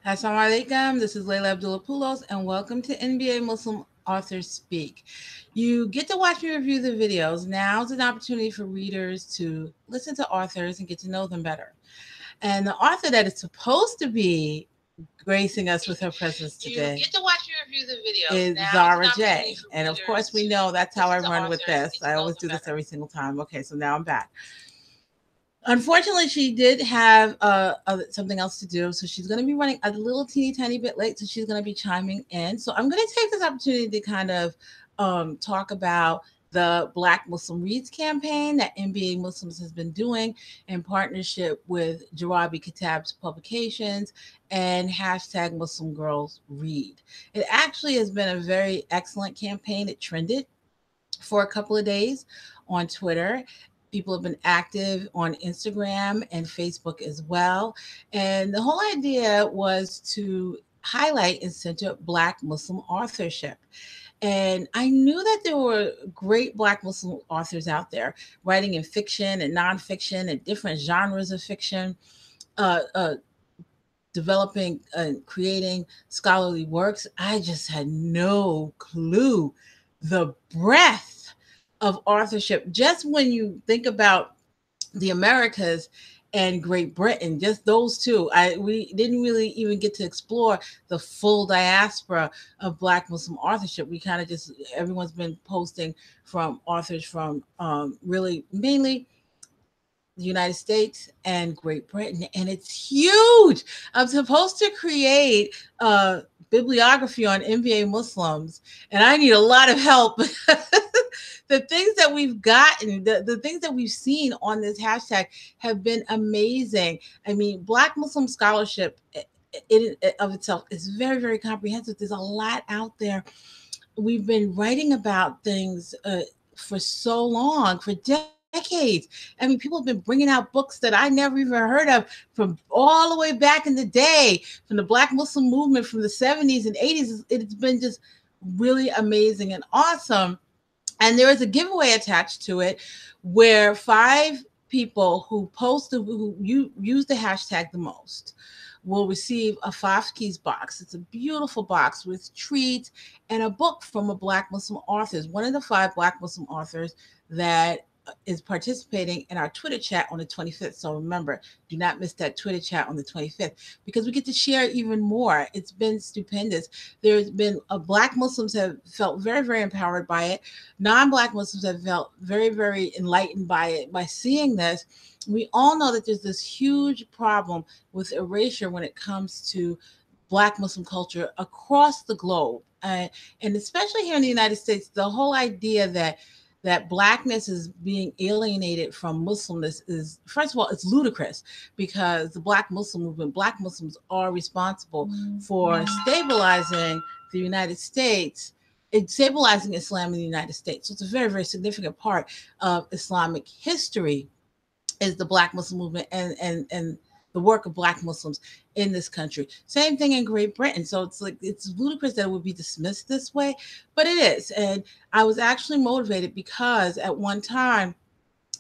Assalamu alaikum. This is Layla Abdullah-Poulos, and welcome to NBA Muslim Authors Speak. You get to watch me review the videos. Now's an opportunity for readers to listen to authors and get to know them better. And the author that is supposed to be gracing us with her presence You today get to watch me review the videos. is Now is Zara an opportunity J. for And of readers course, we to know that's how I listen to run with authors and this. get I to know always them do this better. every single time. Okay, so now I'm back. Unfortunately, she did have something else to do, so she's going to be running a little teeny tiny bit late. So she's going to be chiming in. So I'm going to take this opportunity to kind of talk about the Black Muslim Reads campaign that NBA Muslims has been doing in partnership with Jarabi Katab's publications and hashtag Muslim Girls Read. It actually has been a very excellent campaign. It trended for a couple of days on Twitter. People have been active on Instagram and Facebook as well. And the whole idea was to highlight and center Black Muslim authorship. And I knew that there were great Black Muslim authors out there writing in fiction and nonfiction and different genres of fiction, uh, uh, developing and creating scholarly works. I just had no clue the breadth of authorship. Just when you think about the Americas and Great Britain, just those two, we didn't really even get to explore the full diaspora of Black Muslim authorship. We kind of just everyone's been posting from authors from really mainly the United States and Great Britain, and it's huge. I'm supposed to create a bibliography on NBA Muslims, and I need a lot of help. The things that we've gotten, the things that we've seen on this hashtag have been amazing. I mean, Black Muslim scholarship of itself is very, very comprehensive. There's a lot out there. We've been writing about things for so long, for decades. I mean, people have been bringing out books that I never even heard of from all the way back in the day, from the Black Muslim movement from the 70s and 80s. It's been just really amazing and awesome. And there is a giveaway attached to it where five people who use the hashtag the most will receive a Five Keys box. It's a beautiful box with treats and a book from a Black Muslim author, one of the five Black Muslim authors that is participating in our Twitter chat on the 25th. So remember, do not miss that Twitter chat on the 25th because we get to share even more. It's been stupendous. There's been Black Muslims have felt very, very empowered by it. Non-Black Muslims have felt very, very enlightened by it, by seeing this. We all know that there's this huge problem with erasure when it comes to Black Muslim culture across the globe. And especially here in the United States, the whole idea that blackness is being alienated from Muslimness is, first of all, it's ludicrous because the Black Muslim movement, Black Muslims are responsible for stabilizing the United States, it's stabilizing Islam in the United States. So it's a very, very significant part of Islamic history is the Black Muslim movement and the work of Black Muslims in this country. Same thing in Great Britain. So it's like it's ludicrous that it would be dismissed this way, but it is. And I was actually motivated because at one time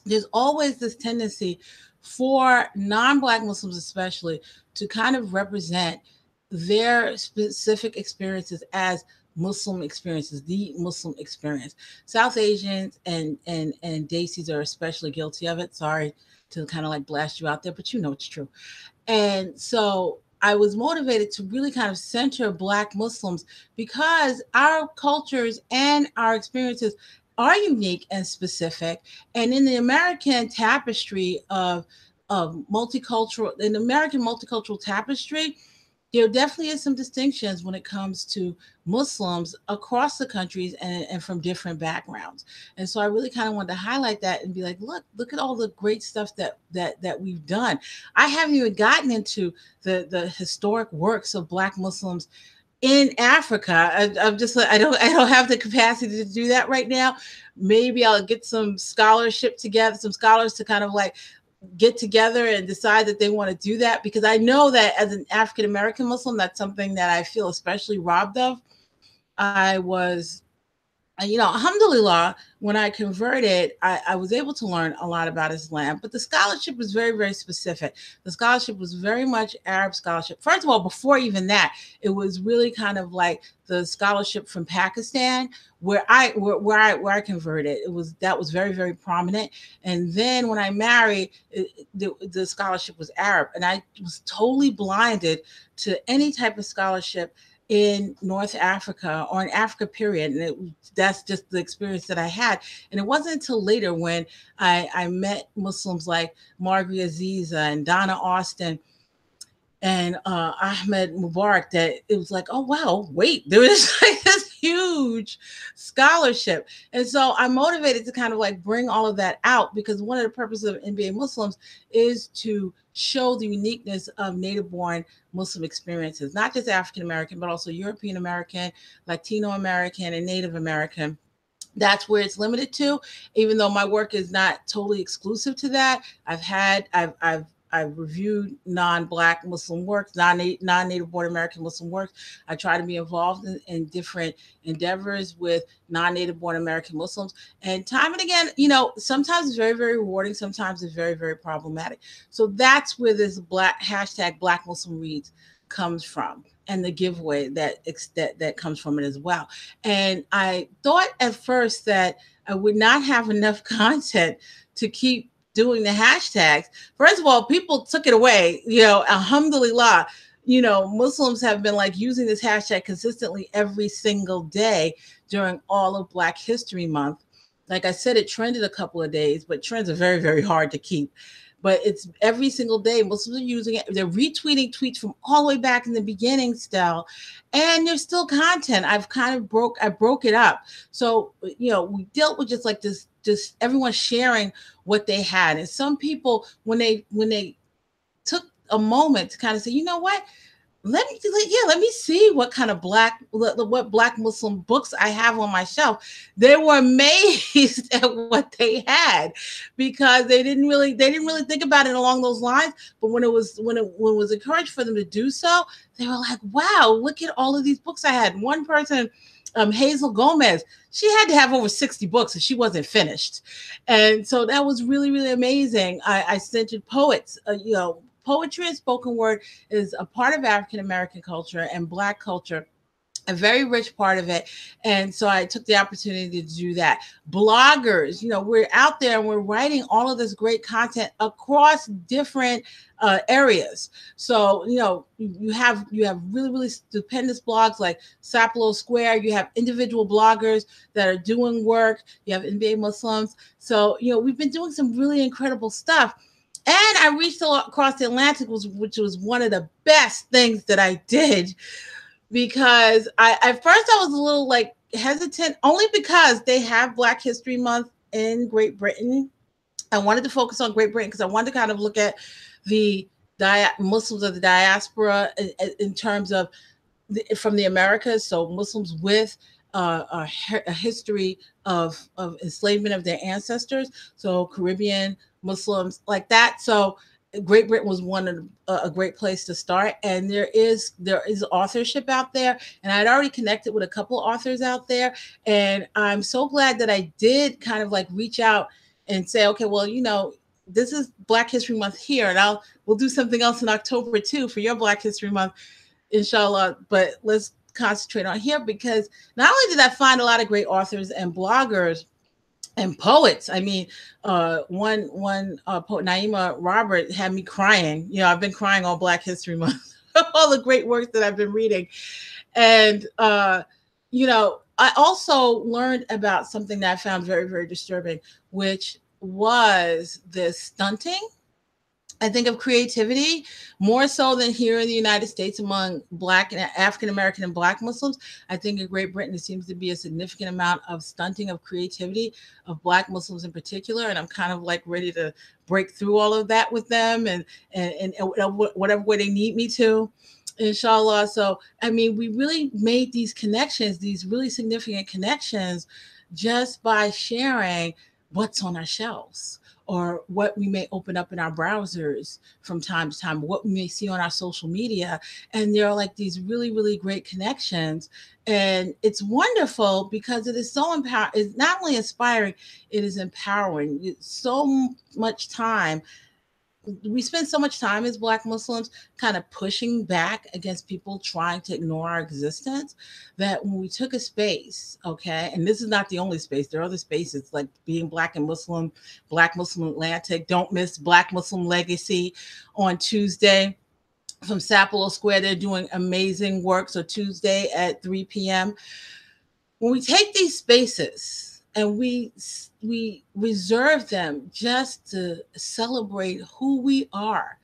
there's always this tendency for non-Black Muslims especially to kind of represent their specific experiences as Muslim experiences, the Muslim experience. South Asians and Desis are especially guilty of it. Sorry to kind of like blast you out there, but you know it's true. And so I was motivated to really kind of center Black Muslims because our cultures and our experiences are unique and specific. And in the American tapestry of multicultural, in American multicultural tapestry, there definitely is some distinctions when it comes to Muslims across the countries and from different backgrounds. And so I really kind of wanted to highlight that and be like, look at all the great stuff that we've done. I haven't even gotten into the historic works of Black Muslims in Africa. I'm just like I don't have the capacity to do that right now. Maybe I'll get some scholarship together, some scholars to kind of like get together and decide that they want to do that because I know that as an African American Muslim, that's something that I feel especially robbed of. I was alhamdulillah, when I converted, I was able to learn a lot about Islam, but the scholarship was very, very specific. The scholarship was very much Arab scholarship. First of all, before even that, it was really kind of like the scholarship from Pakistan, where I converted. That was very, very prominent. And then when I married, the scholarship was Arab, and I was totally blinded to any type of scholarship in North Africa or in Africa, period. And that's just the experience that I had. And it wasn't until later when I met Muslims like Margaret Aziza and Donna Austin and Ahmed Mubarak that it was like, oh wow, wait, there is like this huge scholarship. And so I'm motivated to kind of like bring all of that out, because one of the purposes of NBA Muslims is to show the uniqueness of native born Muslim experiences, not just African American, but also European American, Latino American, and Native American. That's where it's limited to, even though my work is not totally exclusive to that. I've reviewed non-Black Muslim works, non-Native born American Muslim works. I try to be involved in different endeavors with non-Native born American Muslims. And time and again, sometimes it's very, very rewarding. Sometimes it's very, very problematic. So that's where this Black Muslim Reads comes from, and the giveaway that comes from it as well. And I thought at first that I would not have enough content to keep doing the hashtags. First of all, people took it away, alhamdulillah. Muslims have been like using this hashtag consistently every single day during all of Black History Month. Like I said, it trended a couple of days, but trends are very, very hard to keep. But it's every single day. Muslims are using it. They're retweeting tweets from all the way back in the beginning still. And there's still content. I broke it up. So, we dealt with just like this, just everyone sharing what they had. And some people, when they took a moment to kind of say, you know what? Let me see what kind of what Black Muslim books I have on my shelf. They were amazed at what they had, because they didn't really think about it along those lines. But when it was encouraged for them to do so, they were like, wow, look at all of these books I had. One person, Hazel Gomez, she had to have over 60 books and she wasn't finished. And so that was really, really amazing. I centered poets, poetry and spoken word is a part of African American culture and Black culture, a very rich part of it. And so I took the opportunity to do that. Bloggers, we're out there and we're writing all of this great content across different areas. So, you have really, really stupendous blogs like Sapelo Square. You have individual bloggers that are doing work. You have NBA Muslims. So, we've been doing some really incredible stuff. And I reached across the Atlantic, which was one of the best things that I did, because at first I was a little like hesitant, only because they have Black History Month in Great Britain. I wanted to focus on Great Britain because I wanted to kind of look at the Muslims of the diaspora in terms of from the Americas. So Muslims with a history of enslavement of their ancestors. So Caribbean Muslims like that. So Great Britain was one of a great place to start, and there is authorship out there, and I'd already connected with a couple authors out there, and I'm so glad that I did kind of like reach out and say, okay, well, this is Black History Month here, and we'll do something else in October too for your Black History Month, inshallah. But let's concentrate on here, because not only did I find a lot of great authors and bloggers and poets. I mean, one poet, Naima Robert, had me crying. I've been crying all Black History Month, all the great works that I've been reading. And, I also learned about something that I found very, very disturbing, which was the stunting, I think, of creativity, more so than here in the United States among Black and African American and Black Muslims. I think in Great Britain, there seems to be a significant amount of stunting of creativity of Black Muslims in particular. And I'm kind of like ready to break through all of that with them and whatever way they need me to, inshallah. So, I mean, we really made these connections, these really significant connections, just by sharing what's on our shelves or what we may open up in our browsers from time to time, what we may see on our social media. And there are like these really, really great connections. And it's wonderful because it is so empowering. It's not only inspiring, it is empowering. Much time we spend so much time as Black Muslims kind of pushing back against people trying to ignore our existence that when we took a space, okay, and this is not the only space, there are other spaces like being Black and Muslim, Black Muslim Atlantic. Don't miss Black Muslim Legacy on Tuesday from Sapelo Square. They're doing amazing work. So Tuesday at 3 p.m. When we take these spaces and we reserve them just to celebrate who we are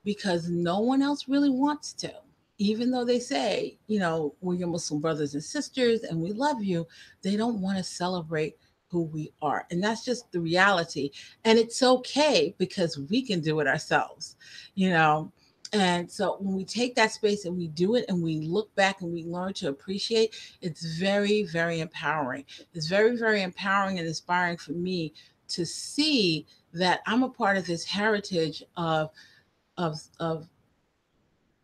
because no one else really wants to, even though they say, we're your Muslim brothers and sisters and we love you, they don't want to celebrate who we are. And that's just the reality. And it's okay because we can do it ourselves, you know. And so when we take that space and we do it and we look back and we learn to appreciate, it's very, very empowering. It's very, very empowering and inspiring for me to see that I'm a part of this heritage of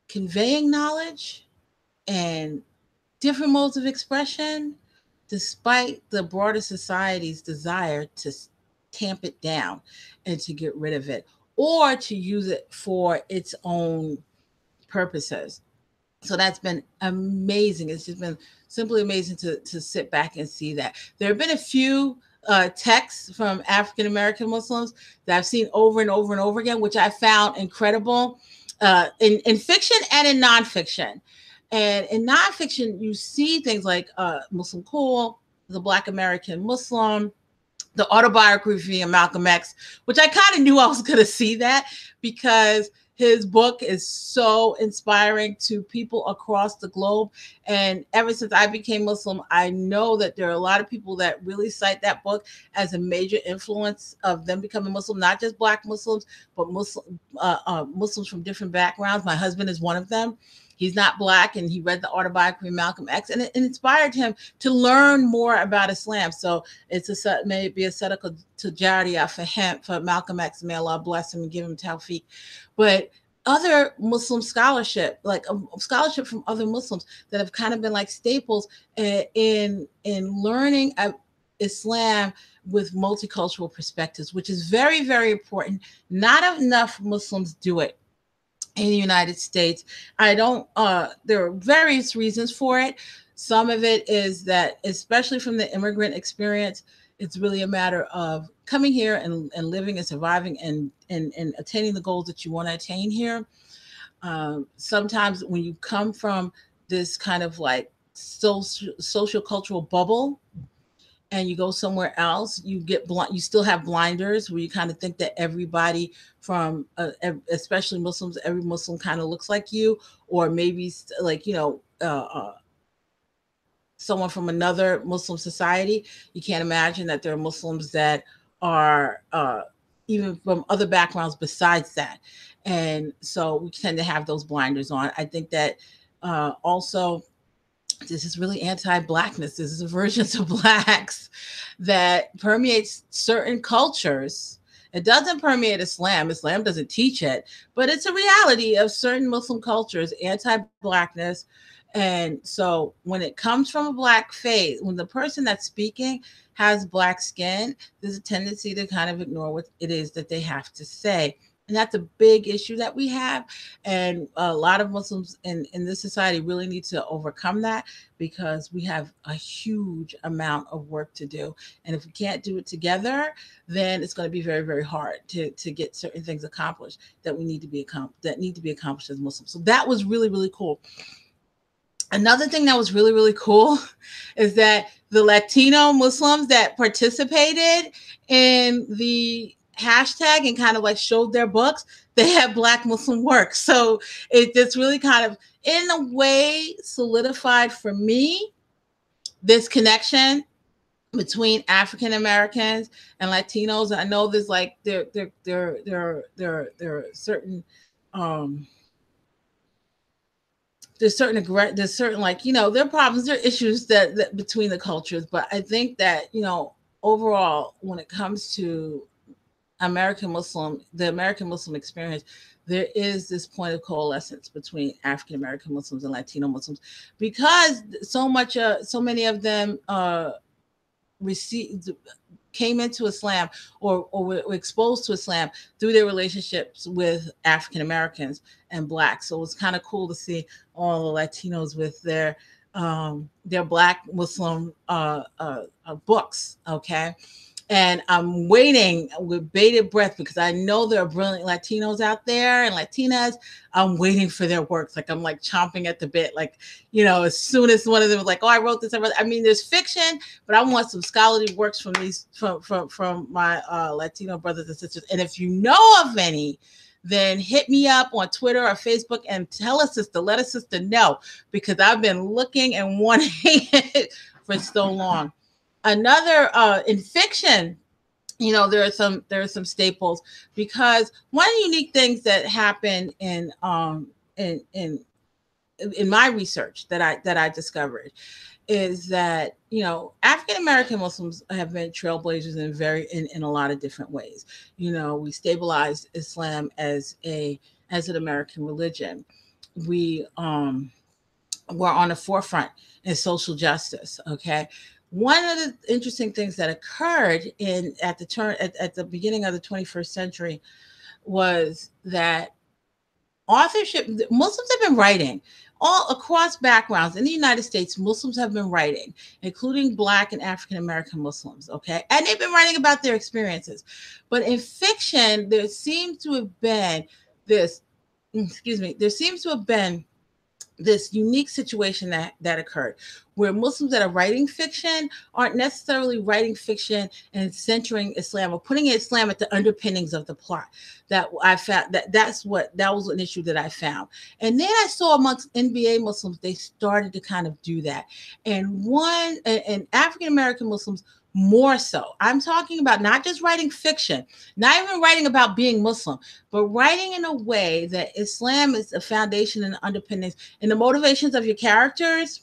conveying knowledge and different modes of expression, despite the broader society's desire to tamp it down and to get rid of it or to use it for its own purposes. So that's been amazing. It's just been simply amazing to sit back and see that. There have been a few texts from African American Muslims that I've seen over and over and over again, which I found incredible in fiction and in nonfiction. And in nonfiction, you see things like Muslim Cool, the Black American Muslim, the autobiography of Malcolm X, which I kind of knew I was going to see that because his book is so inspiring to people across the globe. And ever since I became Muslim, I know that there are a lot of people that really cite that book as a major influence of them becoming Muslim, not just Black Muslims, but Muslims from different backgrounds. My husband is one of them. He's not Black, and he read the autobiography of Malcolm X, and it inspired him to learn more about Islam. So it's maybe a sadaqah to jariyah for him, for Malcolm X. May Allah bless him and give him tawfiq. But other Muslim scholarship, like scholarship from other Muslims that have kind of been like staples in learning Islam with multicultural perspectives, which is very, very important. Not enough Muslims do it in the United States. I don't, there are various reasons for it. Some of it is that, especially from the immigrant experience, it's really a matter of coming here and living and surviving and attaining the goals that you want to attain here. Sometimes when you come from this kind of like social cultural bubble, and you go somewhere else, you get blind. You still have blinders where you kind of think that everybody from, especially Muslims, every Muslim kind of looks like you, or maybe like someone from another Muslim society. You can't imagine that there are Muslims that are even from other backgrounds besides that, and so we tend to have those blinders on. I think that also this is really anti-blackness. This is a version of blacks that permeates certain cultures. It doesn't permeate Islam. Islam doesn't teach it, but it's a reality of certain Muslim cultures, anti-blackness. And so when it comes from a black faith, when the person that's speaking has black skin, there's a tendency to kind of ignore what it is that they have to say. And that's a big issue that we have. And a lot of Muslims in this society really need to overcome that because we have a huge amount of work to do. And if we can't do it together, then it's going to be very, very hard to get certain things accomplished that we need to be accomplished as Muslims. So that was really, really cool. Another thing that was really, really cool is that the Latino Muslims that participated in the hashtag and kind of like showed their books, they had Black Muslim work. So it just really kind of, in a way, solidified for me this connection between African Americans and Latinos. I know there's like there are certain there's certain like there are problems, there are issues that between the cultures, but I think that overall, when it comes to the American Muslim experience, there is this point of coalescence between African American Muslims and Latino Muslims, because so many of them received came into Islam, or were exposed to Islam through their relationships with African Americans and Blacks. So it was kind of cool to see all the Latinos with their Black Muslim books. Okay. And I'm waiting with bated breath, because I know there are brilliant Latinos out there and Latinas. I'm waiting for their works. Like, I'm like chomping at the bit. Like, as soon as one of them was like, "Oh, I wrote this," I mean, there's fiction, but I want some scholarly works from my Latino brothers and sisters. And if you know of any, then hit me up on Twitter or Facebook and let a sister know, because I've been looking and wanting it for so long. Another in fiction, there are some staples, because one of the unique things that happened in in my research that I discovered is that African American Muslims have been trailblazers in a lot of different ways. We stabilized Islam as an American religion. We were on the forefront in social justice. Okay. One of the interesting things that occurred at the beginning of the 21st century was that authorship. Muslims have been writing all across backgrounds in the United States. Muslims have been writing, including Black and African American Muslims. Okay. And they've been writing about their experiences. But in fiction, there seems to have been this unique situation that occurred, where Muslims that are writing fiction aren't necessarily writing fiction and centering Islam or putting Islam at the underpinnings of the plot. That I found that was an issue that I found. And then I saw amongst NBA Muslims, they started to kind of do that. And African American Muslims more so. I'm talking about not just writing fiction, not even writing about being Muslim, but writing in a way that Islam is a foundation and underpinnings and the motivations of your characters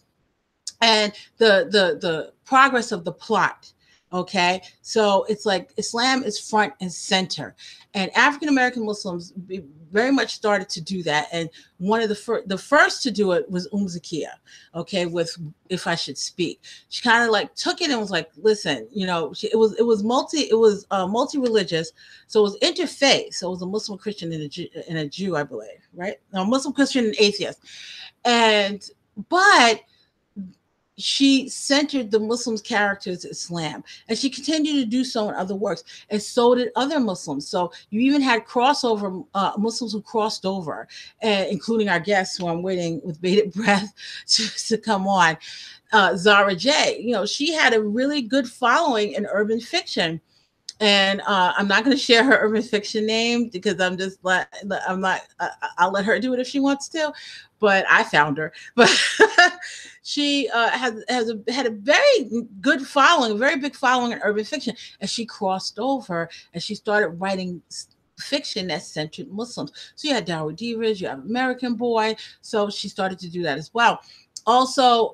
and the progress of the plot. Okay, so it's like Islam is front and center, and African American Muslims very much started to do that. And one of the first to do it was Zakia, okay, with If I Should Speak. She kind of like took it and was like, listen, it was multi-religious, so it was interfaith. So it was a Muslim, Christian, and a Jew, I believe, right? No, Muslim, Christian, and atheist, but she centered the Muslims' characters Islam, and she continued to do so in other works, and so did other Muslims. So you even had crossover Muslims who crossed over, including our guests, who I'm waiting with bated breath to come on. Zara J, she had a really good following in urban fiction. And I'm not going to share her urban fiction name, because I'll let her do it if she wants to, but I found her. But she had a very good following, a very big following in urban fiction. And she crossed over and she started writing fiction that centered Muslims. So you had Dawood Divas, you have American Boy. So she started to do that as well. Also,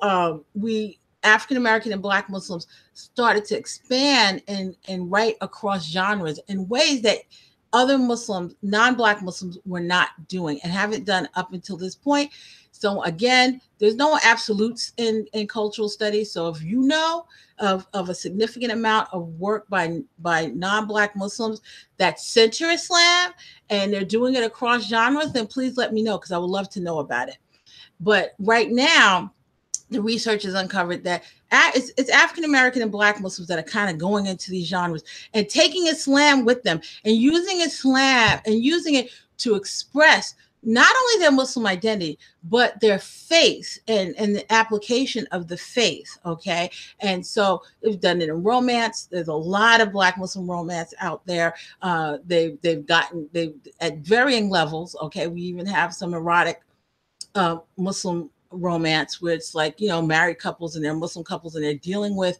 African American and Black Muslims started to expand and write across genres in ways that other Muslims, non-Black Muslims, were not doing and haven't done up until this point. So again, there's no absolutes in cultural studies. So if you know of a significant amount of work by non-Black Muslims that center Islam and they're doing it across genres, then please let me know, because I would love to know about it. But right now, the research has uncovered that it's African American and Black Muslims that are kind of going into these genres and taking Islam with them and using Islam and using it to express not only their Muslim identity, but their faith and the application of the faith. Okay. And so they've done it in romance. There's a lot of Black Muslim romance out there. They've at varying levels. Okay. We even have some erotic Muslim romance where it's like, married couples and they're Muslim couples and they're dealing with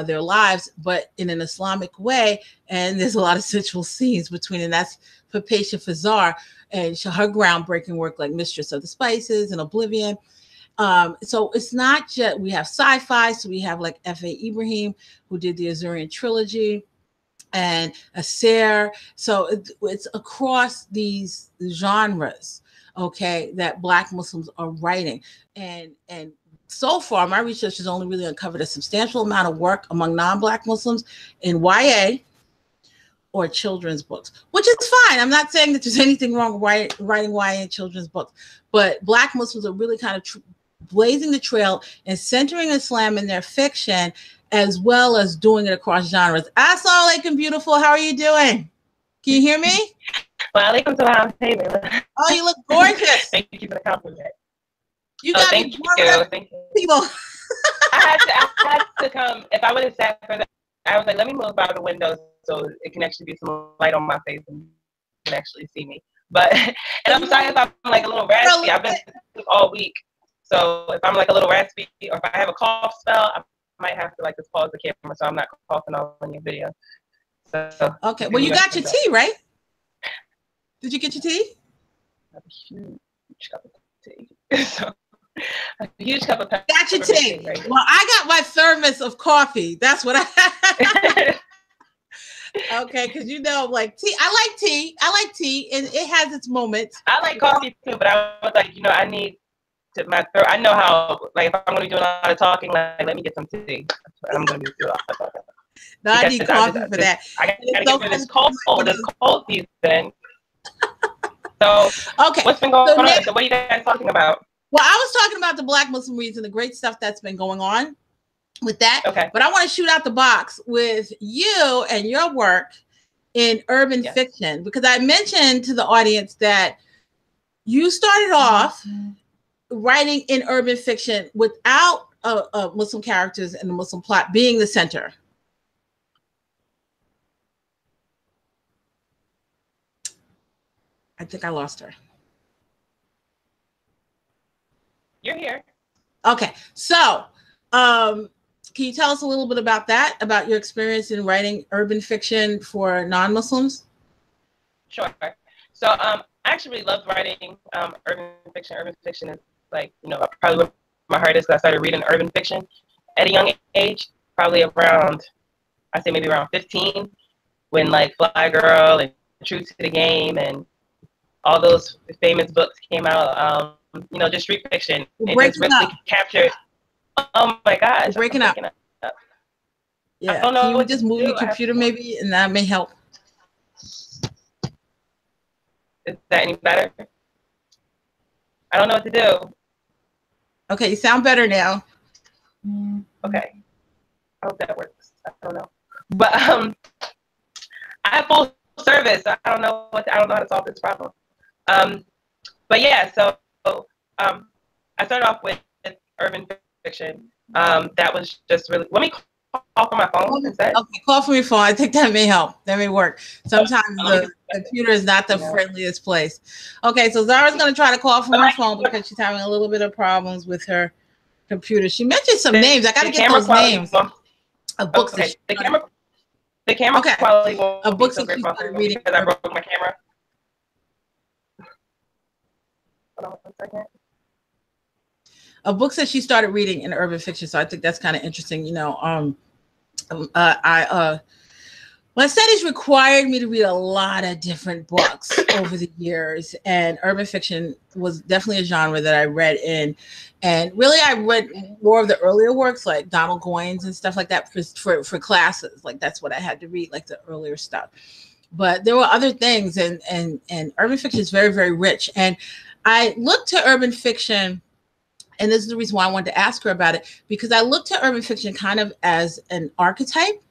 their lives, but in an Islamic way. And there's a lot of sensual scenes between, and that's Papacia Fazar and her groundbreaking work like Mistress of the Spices and Oblivion. So it's not just, we have sci-fi. So we have like F.A. Ibrahim, who did the Azurian trilogy, and Aser. So it's across these genres, okay, that Black Muslims are writing. And so far, my research has only really uncovered a substantial amount of work among non-Black Muslims in YA or children's books, which is fine. I'm not saying that there's anything wrong with writing YA and children's books, but Black Muslims are really kind of blazing the trail and centering Islam in their fiction, as well as doing it across genres. Assalamu alaikum, beautiful. How are you doing? Can you hear me? Wa alaikum salam. Hey, Layla. Oh, you look gorgeous. Thank you for the compliment. You got thank me you. Thank you. People. I had to come. If I would have sat for that, I was like, let me move out of the window so it can actually be some light on my face and you can actually see me. But, and I'm sorry if I'm like a little raspy. I've been sick all week. So if I'm like a little raspy or if I have a cough spell, I might have to like just pause the camera so I'm not coughing all on your video. So okay, well, you got your tea, right? Did you get your tea? I have a huge cup of tea. So, a huge cup of pepper. Got your tea. Right, well, I got my thermos of coffee. That's what I have. Okay, because you know, like tea. I like tea. I like tea, and it has its moments. I like coffee too, but I was like, you know, I need to my throat. I know how, like, if I'm going to be doing a lot of talking, like, let me get some tea. That's what I'm going to do a lot of talking. No, I need coffee for that. I got to get rid of this cold season. So, okay, what's been going on? So, what are you guys talking about? Well, I was talking about the Black Muslim reads and the great stuff that's been going on with that. Okay. But I want to shoot out the box with you and your work in urban fiction, because I mentioned to the audience that you started off writing in urban fiction without Muslim characters and the Muslim plot being the center. I think I lost her. You're here. Okay, so can you tell us a little bit about that, about your experience in writing urban fiction for non-Muslims? Sure. So I actually love writing urban fiction. Urban fiction is like, you know, probably where my heart is, because I started reading urban fiction at a young age, probably around, I say maybe around 15, when like Fly Girl and True to the Game and all those famous books came out. You know, just street fiction. It just really captured. Oh my gosh! You're breaking up. Yeah. I don't know. Can you just move your computer maybe, and that may help. Is that any better? I don't know what to do. Okay, you sound better now. Okay. I hope that works. I don't know. But I have full service. I don't know how to solve this problem. But yeah, so I started off with urban fiction. That was just really. Let me call from my phone instead. Okay, call from your phone. I think that may help. That may work. Sometimes the computer is not the friendliest place. Okay, so Zara's going to try to call from her phone because she's having a little bit of problems with her computer. She mentioned some names. I got to get those names of books. Okay. The camera quality won't of books be so that great she's been reading because I broke my camera. Hold on 1 second. Of books that she started reading in urban fiction. So I think that's kind of interesting. You know, my studies required me to read a lot of different books over the years, and urban fiction was definitely a genre that I read in. And really, I read more of the earlier works like Donald Goines and stuff like that for classes. Like that's what I had to read, like the earlier stuff. But there were other things, and urban fiction is very, very rich. And I looked to urban fiction. And this is the reason why I wanted to ask her about it, because I look to urban fiction kind of as an archetype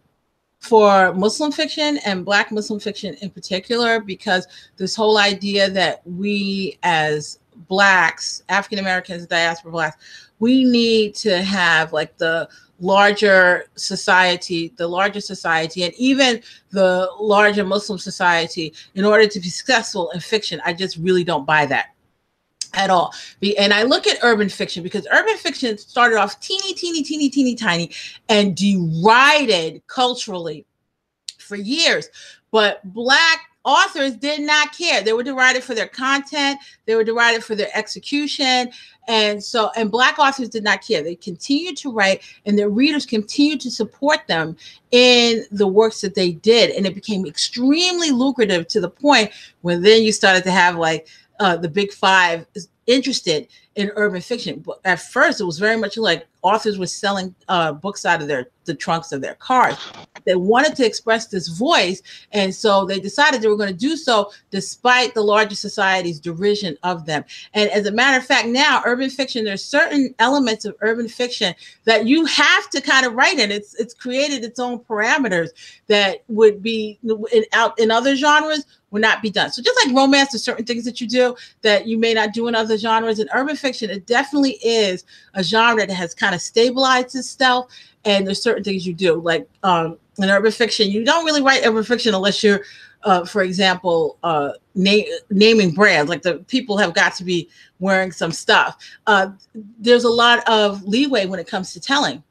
for Muslim fiction and Black Muslim fiction in particular, because this whole idea that we as Blacks, African Americans, diaspora Blacks, we need to have like the larger society, and even the larger Muslim society in order to be successful in fiction. I just really don't buy that at all. And I look at urban fiction because urban fiction started off teeny tiny and derided culturally for years. But Black authors did not care. They were derided for their content. They were derided for their execution. And Black authors did not care. They continued to write, and their readers continued to support them in the works that they did. And it became extremely lucrative to the point where then you started to have like the big five interested in urban fiction. But at first, it was very much like authors were selling books out of the trunks of their cars. They wanted to express this voice, and so they decided they were going to do so despite the larger society's derision of them. And as a matter of fact, now urban fiction, there's certain elements of urban fiction that you have to kind of write in. It's created its own parameters that would be in other genres would not be done. So just like romance, there's certain things that you do that you may not do in other genres. In urban fiction, it definitely is a genre that has kind of stabilized itself. And there's certain things you do, like in urban fiction, you don't really write urban fiction unless you're, for example, naming brands. Like the people have got to be wearing some stuff. There's a lot of leeway when it comes to telling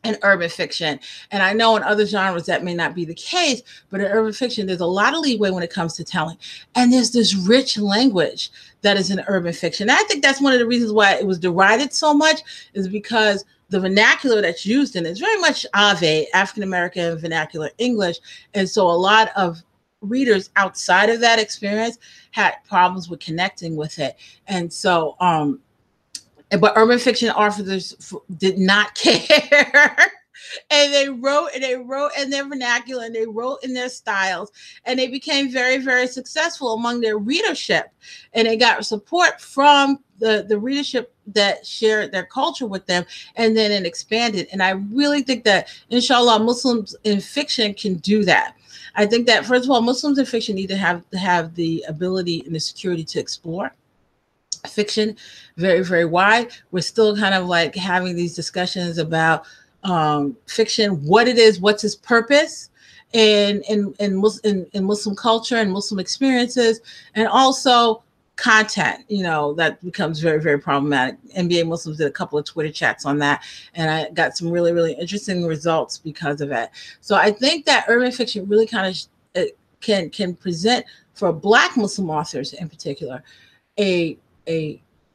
in urban fiction. And I know in other genres that may not be the case, but in urban fiction, there's a lot of leeway when it comes to telling. And there's this rich language that is in urban fiction. And I think that's one of the reasons why it was derided so much, is because the vernacular that's used in it is very much Ave, African-American vernacular English. And so a lot of readers outside of that experience had problems with connecting with it. And so, but urban fiction authors did not care. And they wrote in their vernacular, and they wrote in their styles, and they became very, very successful among their readership. And they got support from the readership that shared their culture with them, and then it expanded. And I really think that, inshallah, Muslims in fiction can do that. I think that, first of all, Muslims in fiction need to have the ability and the security to explore fiction very, very wide. We're still kind of like having these discussions about fiction, what it is, what's its purpose in Muslim culture and Muslim experiences, and also content, that becomes very, very problematic. NBA Muslims did a couple of Twitter chats on that, and I got some really, really interesting results because of it. So I think that urban fiction really kind of can present, for Black Muslim authors in particular, an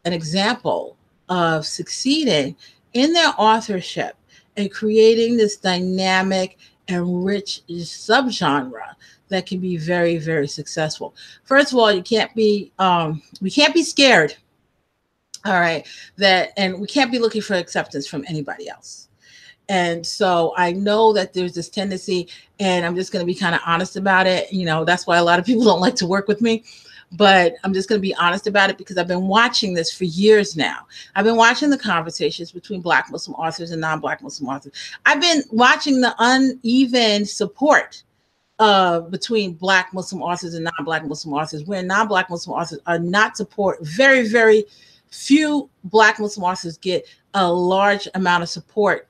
example of succeeding in their authorship and creating this dynamic and rich subgenre that can be very, very successful. First of all, we can't be scared. All right. And we can't be looking for acceptance from anybody else. And so I know that there's this tendency, and I'm just going to be kind of honest about it. That's why a lot of people don't like to work with me. But I'm just going to be honest about it, because I've been watching this for years now. I've been watching the conversations between Black Muslim authors and non-Black Muslim authors. I've been watching the uneven support between Black Muslim authors and non-Black Muslim authors, where non-Black Muslim authors are not support. Very, very few Black Muslim authors get a large amount of support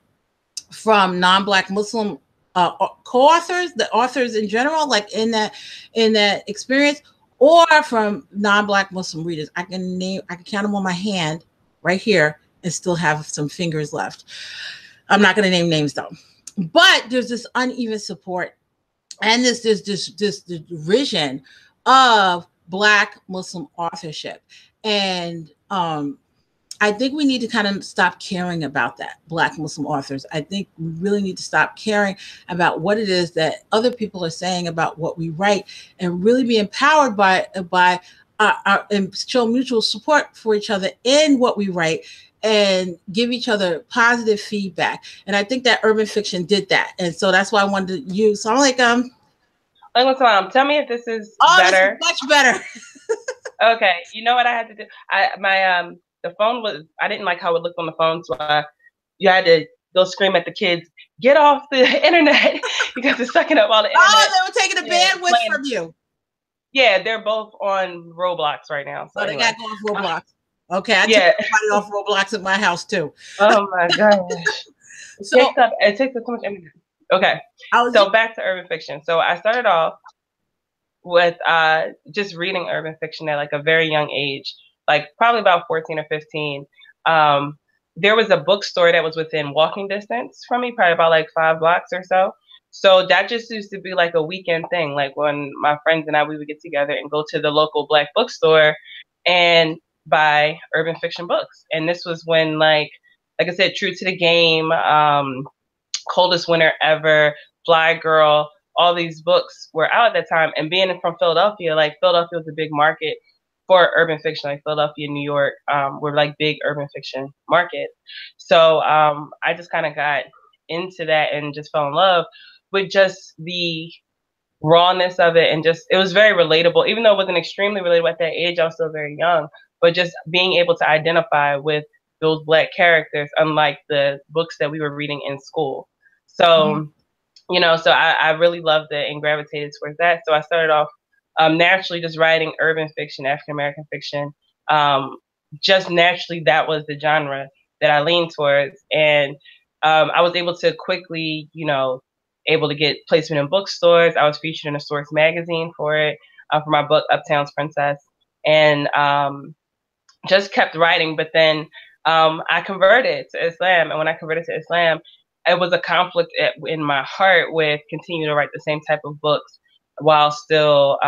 from non-Black Muslim co-authors, the authors in general, like in that experience, or from non-Black Muslim readers. I can count them on my hand right here and still have some fingers left. I'm not going to name names though. But there's this uneven support, and this derision of Black Muslim authorship. And I think we need to kind of stop caring about that, Black Muslim authors. I think we really need to stop caring about what it is that other people are saying about what we write, and really be empowered by and show mutual support for each other in what we write, and give each other positive feedback. And I think that urban fiction did that. And so that's why I wanted to use. So I'm like, tell me if this is This better. is much better. Okay. You know what I had to do? The phone I didn't like how it looked on the phone, so you had to go scream at the kids, get off the internet, because it's sucking up all the internet. Oh, they were taking the bandwidth from you. Yeah, they're both on Roblox right now. So anyway. They got to go off Roblox. Okay, I took everybody off Roblox at my house too. Oh my gosh. It takes up so much energy. Okay, so back to urban fiction. So I started off with just reading urban fiction at like a very young age, like probably about 14 or 15. There was a bookstore that was within walking distance from me, probably about like 5 blocks or so. So that just used to be like a weekend thing. Like when my friends and I, we would get together and go to the local Black bookstore and buy urban fiction books. And this was when like I said, True to the Game, Coldest Winter Ever, Fly Girl, all these books were out at that time. And being from Philadelphia, like Philadelphia was a big market for urban fiction. Like Philadelphia, New York, were like big urban fiction markets. So I just kind of got into that and just fell in love with just the rawness of it, and just it was very relatable. Even though it wasn't extremely relatable at that age, I was still very young. But just being able to identify with those Black characters, unlike the books that we were reading in school. So, so I really loved it and gravitated towards that. So I started off naturally just writing urban fiction, African American fiction. Just naturally, that was the genre that I leaned towards, and I was able to quickly, able to get placement in bookstores. I was featured in a Source magazine for it, for my book Uptown's Princess, and just kept writing. But then I converted to Islam, and when I converted to Islam, it was a conflict in my heart with continuing to write the same type of books while still,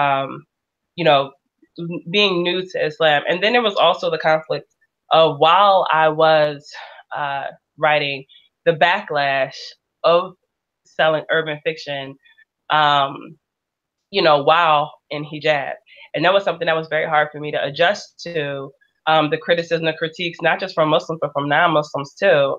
being new to Islam. And then there was also the conflict of, while I was writing, the backlash of selling urban fiction, while in hijab. And that was something that was very hard for me to adjust to, the criticism, the critiques, not just from Muslims, but from non-Muslims too.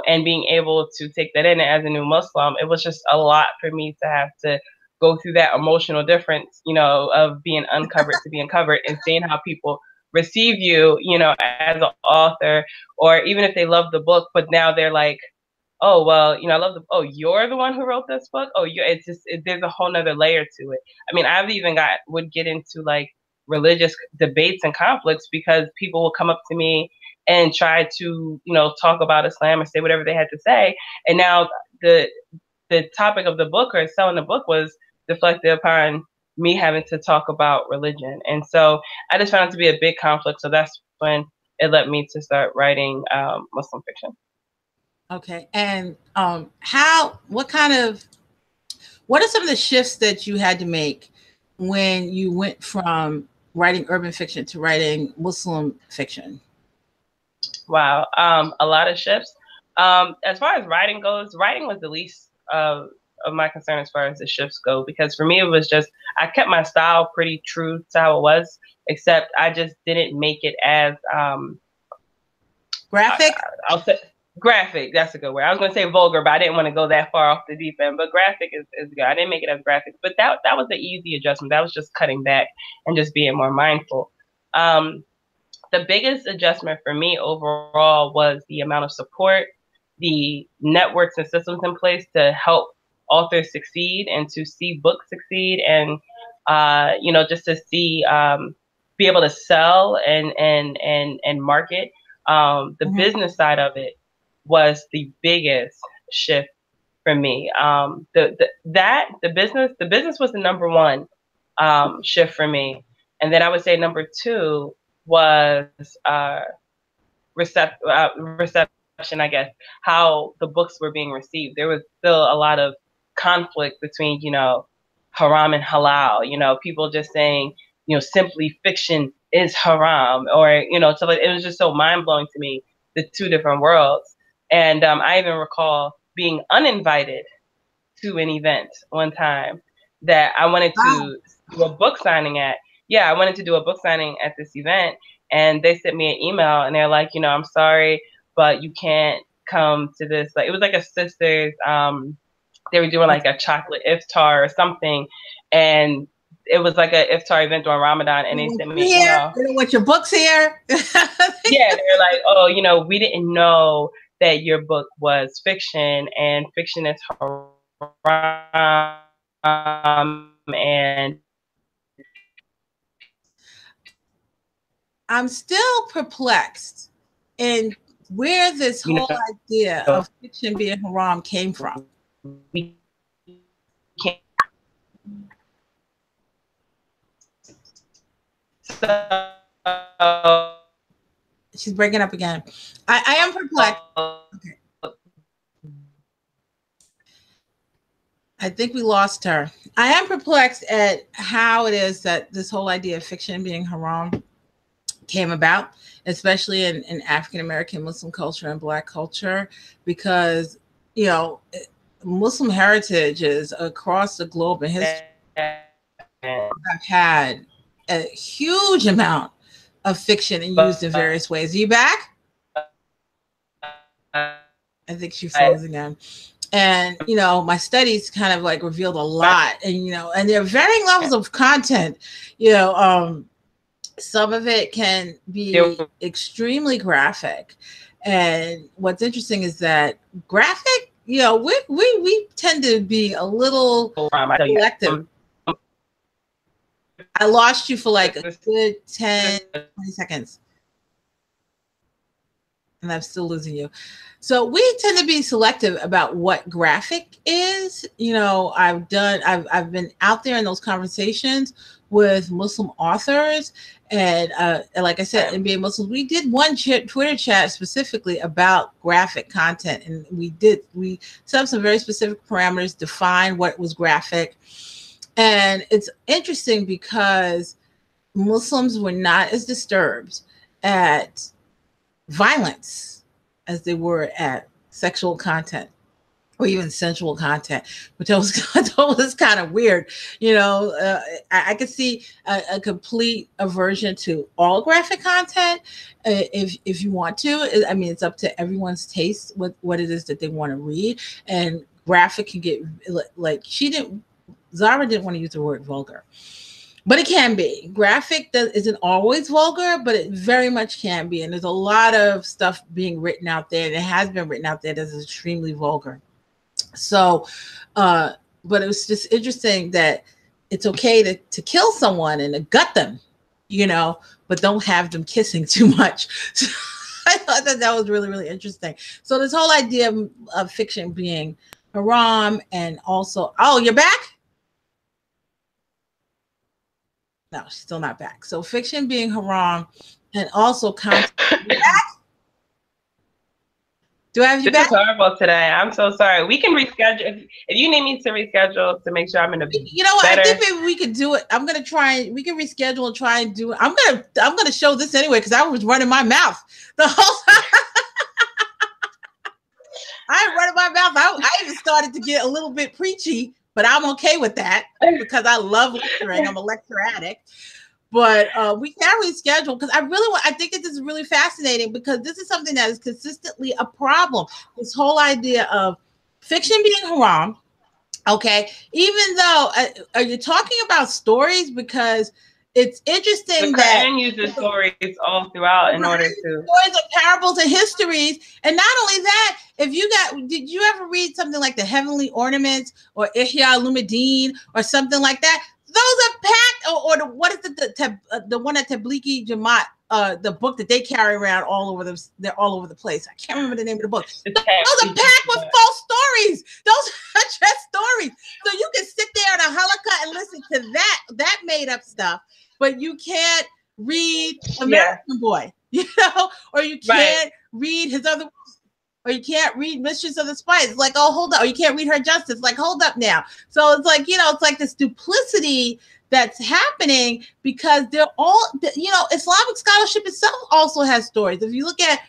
And being able to take that in as a new Muslim, it was just a lot for me to have to go through that emotional difference, of being uncovered to being covered, and seeing how people receive you, as an author, or even if they love the book, but now they're like, oh, well, I love you're the one who wrote this book. Oh, there's a whole nother layer to it. I mean, I've even would get into like religious debates and conflicts because people will come up to me and try to, talk about Islam or say whatever they had to say. And now the topic of the book or selling the book was deflected upon me having to talk about religion. And so I just found it to be a big conflict. So that's when it led me to start writing Muslim fiction. Okay. And what are some of the shifts that you had to make when you went from writing urban fiction to writing Muslim fiction? Wow. A lot of shifts. As far as writing goes, writing was the least of my concern as far as the shifts go, because for me, it was just, I kept my style pretty true to how it was, except I just didn't make it as, graphic? I'll say graphic. That's a good word. I was going to say vulgar, but I didn't want to go that far off the deep end, but graphic is good. I didn't make it as graphic, but that was the easy adjustment. That was just cutting back and just being more mindful. The biggest adjustment for me overall was the amount of support, the networks and systems in place to help authors succeed and to see books succeed, and just to see, be able to sell and market. The business side of it was the biggest shift for me. The business was the number one shift for me, and then I would say number two was reception, I guess, how the books were being received. There was still a lot of conflict between, haram and halal, people just saying, simply fiction is haram, or, so it was just so mind blowing to me, the two different worlds. And I even recall being uninvited to an event one time that I wanted to do a book signing at. Yeah, I wanted to do a book signing at this event, and they sent me an email, and they're like, I'm sorry, but you can't come to this. Like, it was like a sister's, they were doing like a chocolate iftar or something, and it was like a iftar event during Ramadan, and they sent me an email. You don't want your books here? Yeah, they're like, oh, we didn't know that your book was fiction, and fiction is haram, and I'm still perplexed in where this whole idea of fiction being haram came from. We can't. She's breaking up again. I am perplexed. Okay. I think we lost her. I am perplexed at how it is that this whole idea of fiction being haram came about, especially in African American Muslim culture and Black culture, because, you know, Muslim heritages across the globe and history have had a huge amount of fiction and used in various ways. Are you back? I think she froze again. And, you know, my studies kind of like revealed a lot, and, you know, and there are varying levels of content. You know, some of it can be extremely graphic, and what's interesting is that graphic, you know, we tend to be a little selective. I lost you for like a good 10, 20 seconds. And I'm still losing you. So we tend to be selective about what graphic is. You know, I've been out there in those conversations with Muslim authors, and like I said, in being Muslims, we did one Twitter chat specifically about graphic content, and we set up some very specific parameters, defined what was graphic. And it's interesting because Muslims were not as disturbed at violence as they were at sexual content or even sensual content, which was kind of weird. You know, I could see a complete aversion to all graphic content if you want to. I mean, it's up to everyone's taste what it is that they want to read, and graphic can get like Zara didn't want to use the word vulgar. But it can be. Graphic isn't always vulgar, but it very much can be. And there's a lot of stuff being written out there, and it has been written out there that's extremely vulgar. So, but it was just interesting that it's okay to kill someone and to gut them, you know, but don't have them kissing too much. So I thought that was really, really interesting. So this whole idea of fiction being haram, and also, oh, you're back? No, she's still not back. So fiction being haram, and also content. Do I have you back? This is horrible today. I'm so sorry. We can reschedule. If you need me to reschedule to make sure I'm in a You know what? I think maybe we could do it. I'm gonna try. We can reschedule and try and do it. I'm gonna show this anyway because I was running my mouth the whole time. I'm running my mouth. I even started to get a little bit preachy, but I'm okay with that because I love lecturing. I'm a lecture addict. But we can reschedule because I think this is really fascinating because this is something that is consistently a problem. This whole idea of fiction being haram. Okay, even though are you talking about stories? Because it's interesting the that Quran uses stories all throughout in order to stories of parables and histories. And not only that, did you ever read something like the Heavenly Ornaments or Ihya Ulumuddin or something like that? Those are packed, or what is the one at Tablighi Jamaat, the book that they carry around all over they're all over the place. I can't remember the name of the book. Those are packed with false stories. Those are just stories. So you can sit there in a halakha and listen to that made up stuff, but you can't read American Boy, you know, or you can't read his other. Or you can't read Mistress of the Spice. It's like, oh, hold up. Or you can't read Her Justice. Like, hold up now. So it's like, you know, it's like this duplicity that's happening because they're all, you know, Islamic scholarship itself also has stories. If you look at,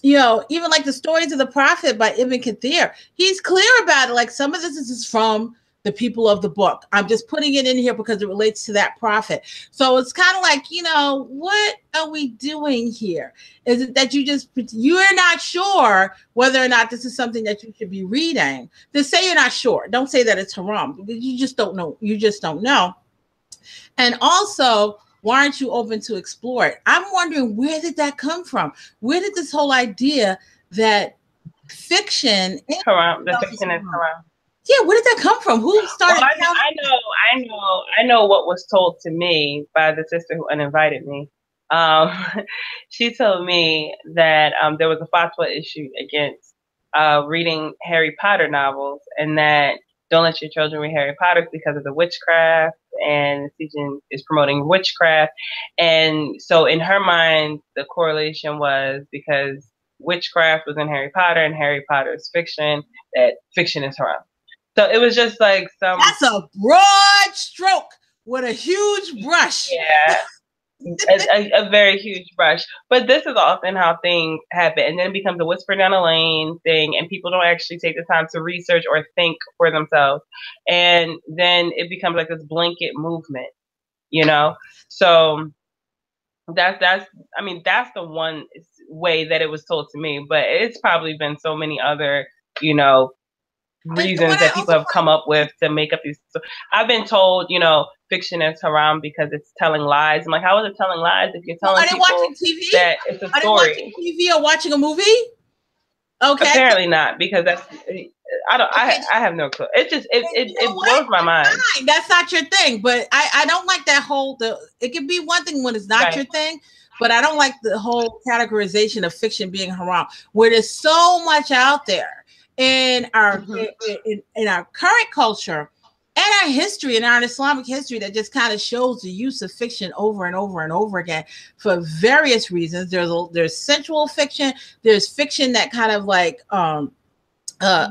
you know, even like the Stories of the Prophet by Ibn Kathir, he's clear about it. Like some of this is from the people of the book. I'm just putting it in here because it relates to that prophet. So it's kind of like, you know, what are we doing here? Is it that you're not sure whether or not this is something that you should be reading? Just say you're not sure. Don't say that it's haram because you just don't know. You just don't know. And also, why aren't you open to explore it? I'm wondering, where did that come from? Where did this whole idea that fiction is haram, the fiction is haram? Yeah, where did that come from? Who started? Well, I know what was told to me by the sister who uninvited me. She told me that there was a fatwa issued against reading Harry Potter novels, and that don't let your children read Harry Potter because of the witchcraft, and teaching is promoting witchcraft. And so in her mind, the correlation was because witchcraft was in Harry Potter and Harry Potter is fiction, that fiction is haram. So it was just like some. That's a broad stroke with a huge brush. Yeah. A very huge brush. But this is often how things happen. And then it becomes a whisper down the lane thing, and people don't actually take the time to research or think for themselves. And then it becomes like this blanket movement, you know? So that's the one way that it was told to me. But it's probably been so many other, you know, reasons that people have come up with to make up these. I've been told, you know, fiction is haram because it's telling lies. I'm like, how is it telling lies if you're telling people watching TV? that it's a story? Are they watching TV or watching a movie? Okay. Apparently not, because that's I have no clue. It just it blows my mind. Fine. That's not your thing, but I don't like that whole it can be one thing when it's not your thing, but I don't like the whole categorization of fiction being haram, where there's so much out there in our in our current culture and our history and our Islamic history that just kind of shows the use of fiction over and over and over again for various reasons. There's sensual fiction, there's fiction that kind of like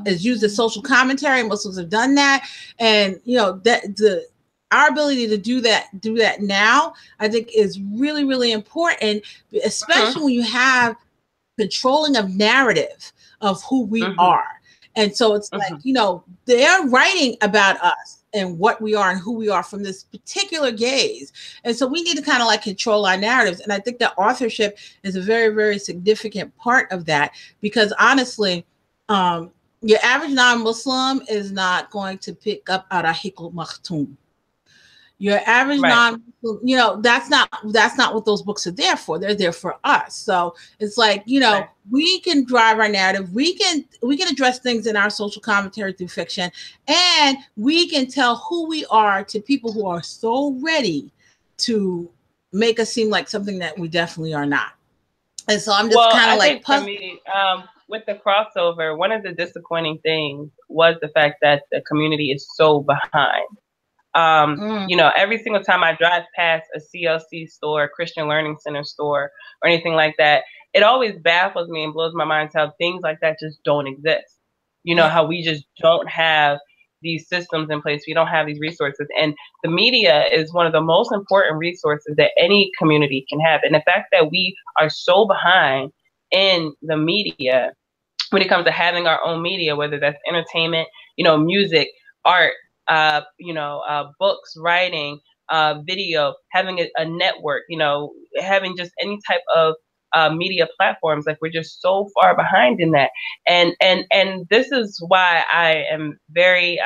is used as social commentary. Muslims have done that, and you know that our ability to do that now, I think, is really, really important, especially when you have controlling of narrative of who we are. And so it's like, you know, they're writing about us and what we are and who we are from this particular gaze. And so we need to kind of like control our narratives. And I think that authorship is a very, very significant part of that, because honestly, your average non-Muslim is not going to pick up Arahikul Maktoum. Your average non-Muslim, you know, that's not what those books are there for. They're there for us. So it's like, you know, we can drive our narrative. We can address things in our social commentary through fiction, and we can tell who we are to people who are so ready to make us seem like something that we definitely are not. And so I'm just kind of like for me, with the crossover, one of the disappointing things was the fact that the community is so behind. You know, every single time I drive past a CLC store, Christian Learning Center store, or anything like that, it always baffles me and blows my mind how things like that just don't exist. You know, how we just don't have these systems in place. We don't have these resources. And the media is one of the most important resources that any community can have. And the fact that we are so behind in the media when it comes to having our own media, whether that's entertainment, you know, music, art, you know, books, writing, video, having a network, you know, having just any type of media platforms. Like, we're just so far behind in that. And this is why I am very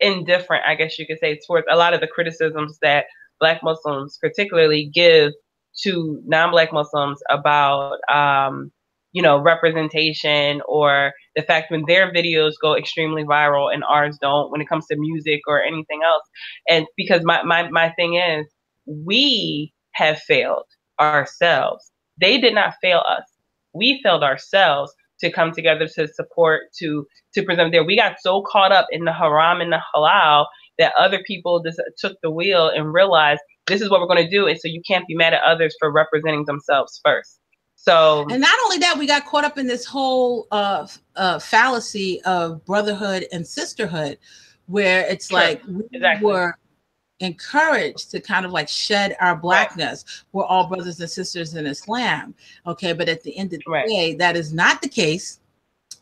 indifferent, I guess you could say, towards a lot of the criticisms that Black Muslims particularly give to non-Black Muslims about you know, representation, or the fact when their videos go extremely viral and ours don't, when it comes to music or anything else. And because my thing is, we have failed ourselves. They did not fail us. We failed ourselves to come together, to support, to present there. We got so caught up in the haram and the halal that other people just took the wheel and realized this is what we're going to do. And so you can't be mad at others for representing themselves first. So, and not only that, we got caught up in this whole fallacy of brotherhood and sisterhood, where it's like we were encouraged to kind of like shed our Blackness. We're all brothers and sisters in Islam. Okay, but at the end of the day, that is not the case.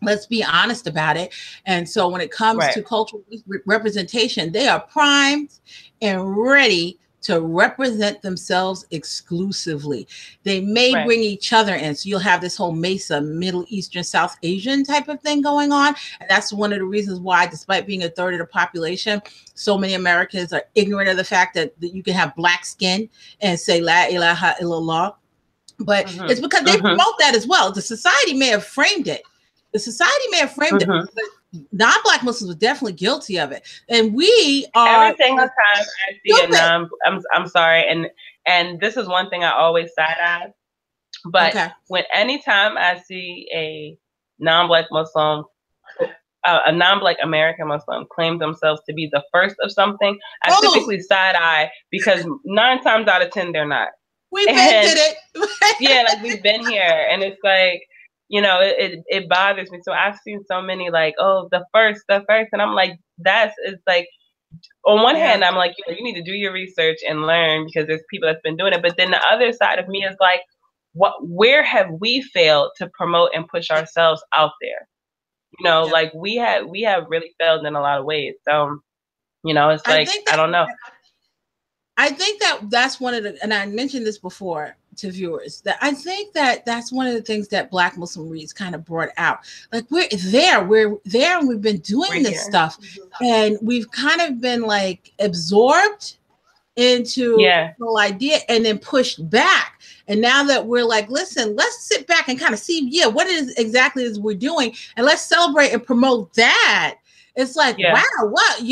Let's be honest about it. And so when it comes to cultural representation, they are primed and ready to represent themselves exclusively. They may bring each other in. So you'll have this whole Mesa, Middle Eastern, South Asian type of thing going on. And that's one of the reasons why, despite being a third of the population, so many Americans are ignorant of the fact that you can have Black skin and say La ilaha illallah. But it's because they promote that as well. The society may have framed it. The society may have framed it, but non-Black Muslims are definitely guilty of it. And we are every single time I see a non, I'm sorry, and this is one thing I always side eye. But when anytime I see a non-Black Muslim, a non-Black American Muslim claim themselves to be the first of something, I typically side eye, because 9 times out of 10 they're not. We've been did it. Yeah, like, we've been here, and it's like, you know, it bothers me. So I've seen so many like, oh, the first, and I'm like, it's like, on one hand, I'm like, you need to do your research and learn because there's people that's been doing it. But then the other side of me is like, where have we failed to promote and push ourselves out there? You know, like we have really failed in a lot of ways. So, you know, it's like, I don't know. I think that's one of the, and I mentioned this before to viewers, that I think that's one of the things that Black Muslim Reads kind of brought out. Like we're there, and we've been doing this stuff, and we've kind of been like absorbed into the whole idea and then pushed back. And now that we're like, listen, let's sit back and kind of see, what it is exactly is we're doing, and let's celebrate and promote that. It's like, wow, what,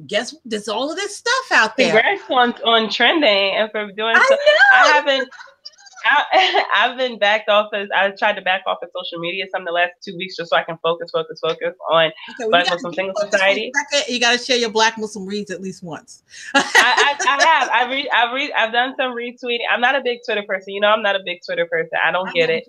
guess there's all of this stuff out there. Congrats on trending and for doing so. I've been backed off I tried to back off of social media some of the last 2 weeks just so I can focus on Black Muslim Single Society. You got to share your Black Muslim Reads at least once. I've done some retweeting. I'm not a big Twitter person. I'm not a big Twitter person. I don't get it.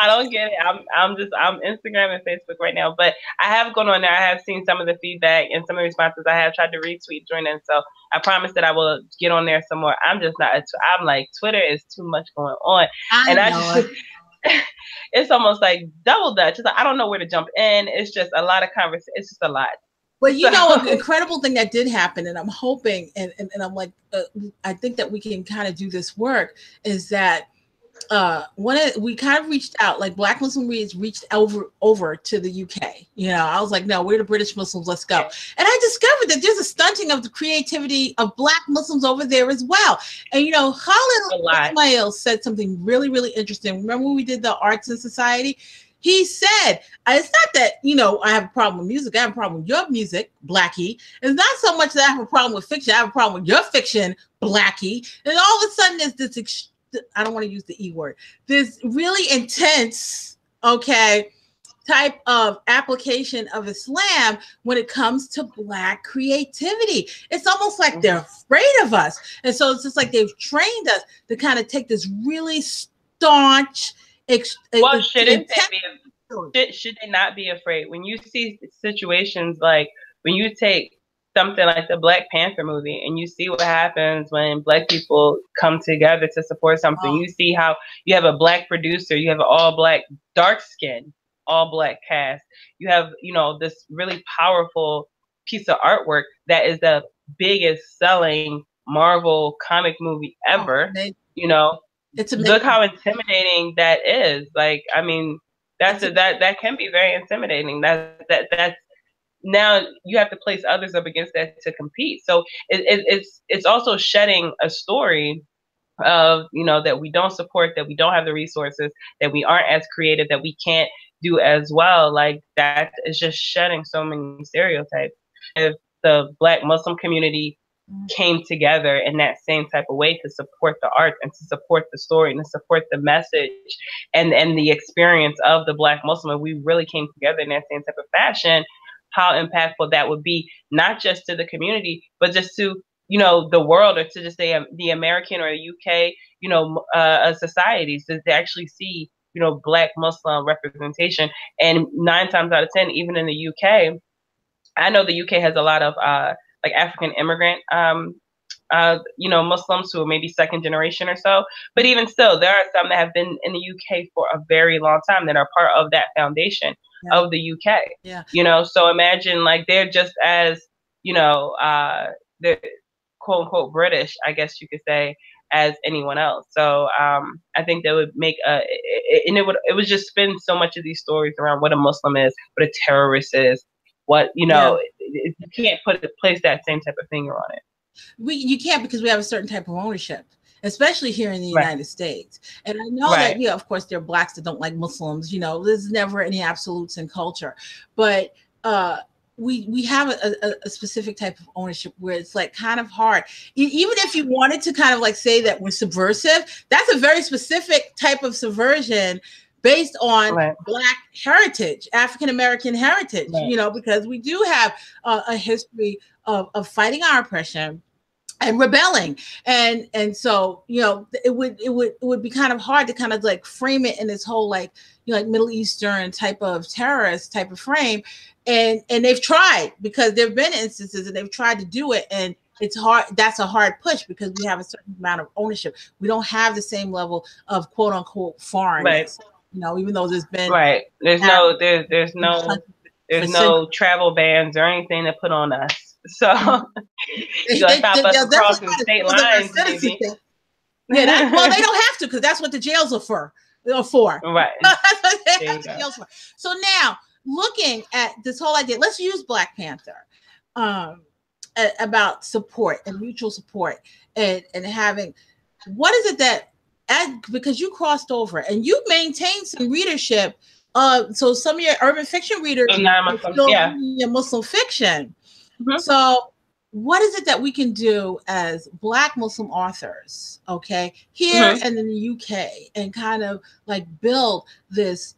I don't get it. I'm Instagram and Facebook right now, but I have gone on there. I have seen some of the feedback and some of the responses. I have tried to retweet during it, so I promise that I will get on there some more. I'm just not. I'm like, Twitter is too much going on, it's almost like double dutch. It's like I don't know where to jump in. It's just a lot of conversation. It's just a lot. But an incredible thing that did happen, and I'm hoping, and I'm like, I think that we can kind of do this work, is that we kind of reached out, like Black Muslim Reads reached over to the UK. I was like, no, we're the British Muslims, let's go. And I discovered that there's a stunting of the creativity of Black Muslims over there as well. And Khalid Ismail said something really, really interesting. Remember when we did the Arts and Society? He said, it's not that, I have a problem with music. I have a problem with your music, Blackie. It's not so much that I have a problem with fiction. I have a problem with your fiction, Blackie. And all of a sudden there's this I don't want to use the E word, this really intense, type of application of Islam when it comes to Black creativity. It's almost like they're afraid of us. And so it's just like they've trained us to kind of take this really staunch, should they not be afraid? When you see situations like when you take something like the Black Panther movie and you see what happens when Black people come together to support something. You see how you have a Black producer, you have an all Black, dark skin, all Black cast. You have, this really powerful piece of artwork that is the biggest selling Marvel comic movie ever. It's amazing. Look how intimidating that is. Like, I mean, that can be very intimidating. That's now you have to place others up against that to compete. So it's also shedding a story of, that we don't support, that we don't have the resources, that we aren't as creative, that we can't do as well. Like that is just shedding so many stereotypes. If the Black Muslim community came together in that same type of way to support the art and to support the story and to support the message and the experience of the Black Muslim, we really came together in that same type of fashion, how impactful that would be, not just to the community, but just to, the world, or to just say the American or the UK, societies, to actually see, Black Muslim representation. And 9 times out of 10, even in the UK, I know the UK has a lot of like African immigrant, Muslims who are maybe second generation or so. But even still, there are some that have been in the UK for a very long time that are part of that foundation of the UK. So imagine like they're just as, they're quote unquote British, I guess you could say, as anyone else. So I think that would make it would just spin so much of these stories around what a Muslim is, what a terrorist is, what you can't place that same type of finger on it. You can't, because we have a certain type of ownership, especially here in the United States. And I know that, of course, there are Blacks that don't like Muslims. There's never any absolutes in culture, but we have a specific type of ownership where it's like kind of hard. Even if you wanted to kind of like say that we're subversive, that's a very specific type of subversion based on Black heritage, African-American heritage, because we do have a history of fighting our oppression, and rebelling. And so, you know, it would be kind of hard to kind of like frame it in this whole like, you know, like Middle Eastern type of terrorist type of frame. And they've tried, because there have been instances and they've tried to do it, and it's hard. That's a hard push because we have a certain amount of ownership. We don't have the same level of quote unquote foreignness, you know, even though there's been there's no travel bans or anything to put on us. So you gotta stop us crossing state lines, maybe. Yeah, well, they don't have to, because that's what the jails are for. Right. So now, looking at this whole idea, let's use Black Panther, about support and mutual support, and having, what is it that, because you crossed over and you maintained some readership. So some of your urban fiction readers are still reading Muslim fiction. Mm-hmm. So what is it that we can do as Black Muslim authors, okay, here Mm-hmm. and in the UK, and kind of like build this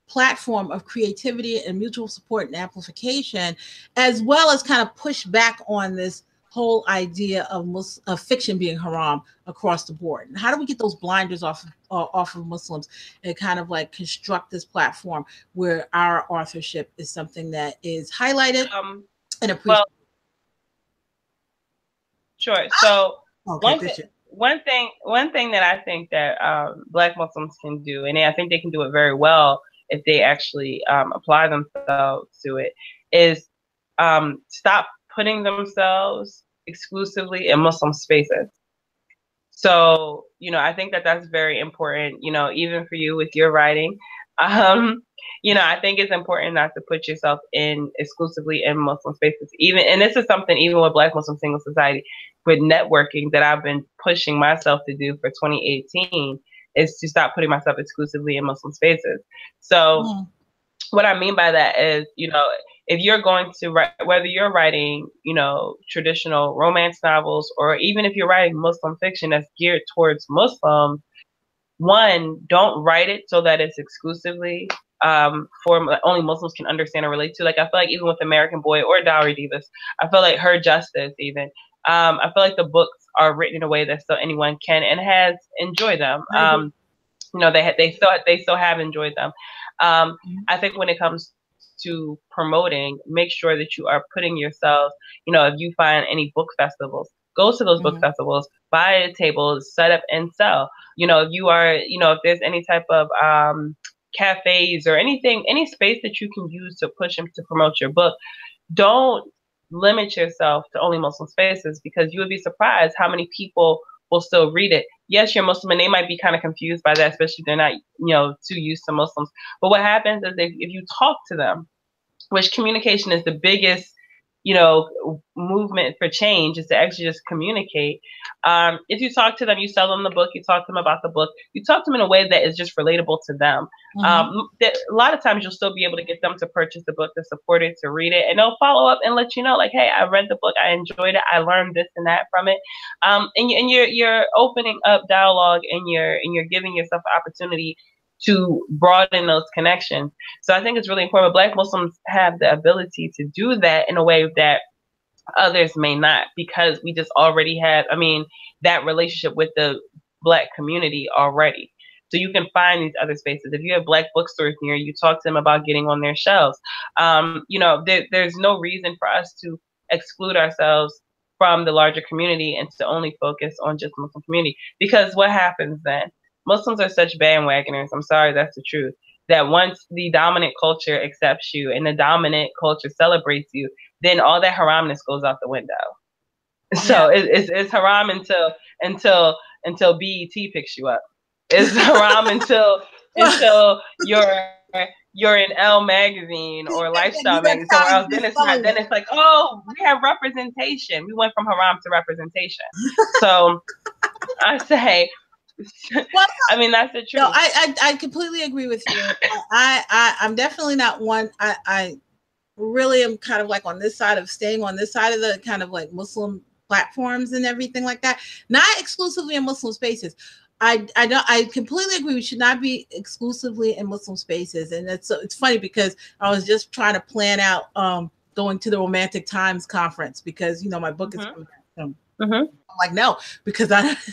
platform of creativity and mutual support and amplification, as well as kind of push back on this whole idea of fiction being haram across the board? And how do we get those blinders off of Muslims and kind of like construct this platform where our authorship is something that is highlighted and appreciated? Sure. So okay, one thing that I think that Black Muslims can do, and I think they can do it very well if they actually apply themselves to it, is stop putting themselves exclusively in Muslim spaces. So, you know, I think that that's very important, you know, even for you with your writing. You know, I think it's important not to put yourself in exclusively in Muslim spaces. And this is something even with Black Muslim Single Society, with networking, that I've been pushing myself to do for 2018, is to stop putting myself exclusively in Muslim spaces. So what I mean by that is, you know, if you're going to write, whether you're writing, you know, traditional romance novels, or even if you're writing Muslim fiction that's geared towards Muslims, one, don't write it so that it's exclusively for only Muslims can understand or relate to. Like, I feel like even with American Boy or Dowry Divas, I feel like Her Justice even, I feel like the books are written in a way that so anyone can and has enjoyed them. You know, they still have enjoyed them. I think when it comes to promoting, make sure that you are putting yourselves, you know, if you find any book festivals, go to those book festivals, buy a table, set up and sell. You know, if you are, you know, if there's any type of cafes or anything, any space that you can use to push and to promote your book, don't limit yourself to only Muslim spaces, because you would be surprised how many people will still read it. Yes, you're Muslim, and they might be kind of confused by that, especially if they're not, you know, too used to Muslims. But what happens is if you talk to them, which communication is the biggest, you know, movement for change, is to actually just communicate. If you talk to them, you sell them the book, you talk to them about the book, you talk to them in a way that is just relatable to them. A lot of times you'll still be able to get them to purchase the book, to support it, to read it, and they'll follow up and let you know, like, hey, I read the book, I enjoyed it, I learned this and that from it. And you're opening up dialogue, and you're giving yourself an opportunity to broaden those connections. So I think it's really important. Black Muslims have the ability to do that in a way that others may not, because we just already have, I mean, that relationship with the Black community already. So you can find these other spaces. If you have Black bookstores near you, talk to them about getting on their shelves. You know, there's no reason for us to exclude ourselves from the larger community and to only focus on just the Muslim community. Because what happens then? Muslims are such bandwagoners. I'm sorry, that's the truth. That once the dominant culture accepts you and the dominant culture celebrates you, then all that haramness goes out the window. So it's haram until BET picks you up. It's haram until you're in Elle magazine or Lifestyle magazine somewhere else. Then it's not. Then it's like, oh, we have representation. We went from haram to representation. So I say, well, I mean, that's the truth. No, I completely agree with you. I'm definitely not one. I really am kind of like on this side of staying on this side of the kind of like Muslim platforms and everything like that. Not exclusively in Muslim spaces. I completely agree. We should not be exclusively in Muslim spaces. And it's funny because I was just trying to plan out going to the Romantic Times conference, because, you know, my book is coming out soon. I'm like, no, because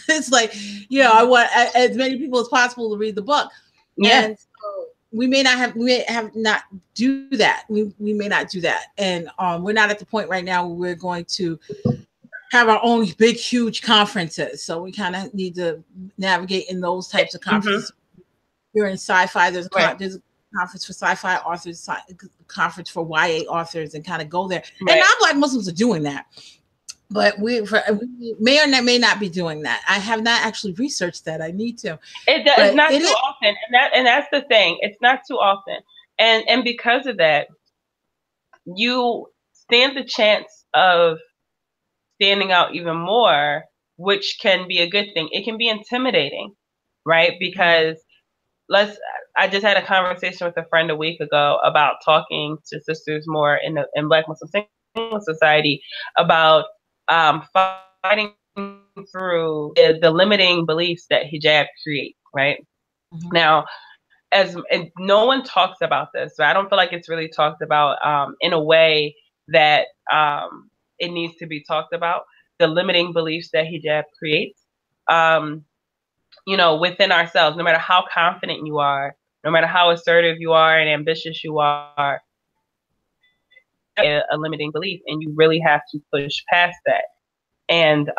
it's like, I want as many people as possible to read the book. Yeah. And so we may have not do that. We may not do that. And we're not at the point right now where we're going to have our own big, huge conferences. So we kind of need to navigate in those types of conferences. You're in sci-fi. There's a conference for sci-fi authors, conference for YA authors, and kind of go there. And non-Black Muslims are doing that. But we may or may not be doing that. I have not actually researched that. I need to. It's not too often, and that's the thing. It's not too often, and because of that, you stand the chance of standing out even more, which can be a good thing. It can be intimidating, right? Because I just had a conversation with a friend a week ago about talking to sisters more in Black Muslim Single Society about fighting through the limiting beliefs that hijab creates, right? Now, and no one talks about this, so I don't feel like it's really talked about in a way that it needs to be talked about. The limiting beliefs that hijab creates, within ourselves, no matter how confident you are, no matter how assertive you are and ambitious you are, a limiting belief, and you really have to push past that. And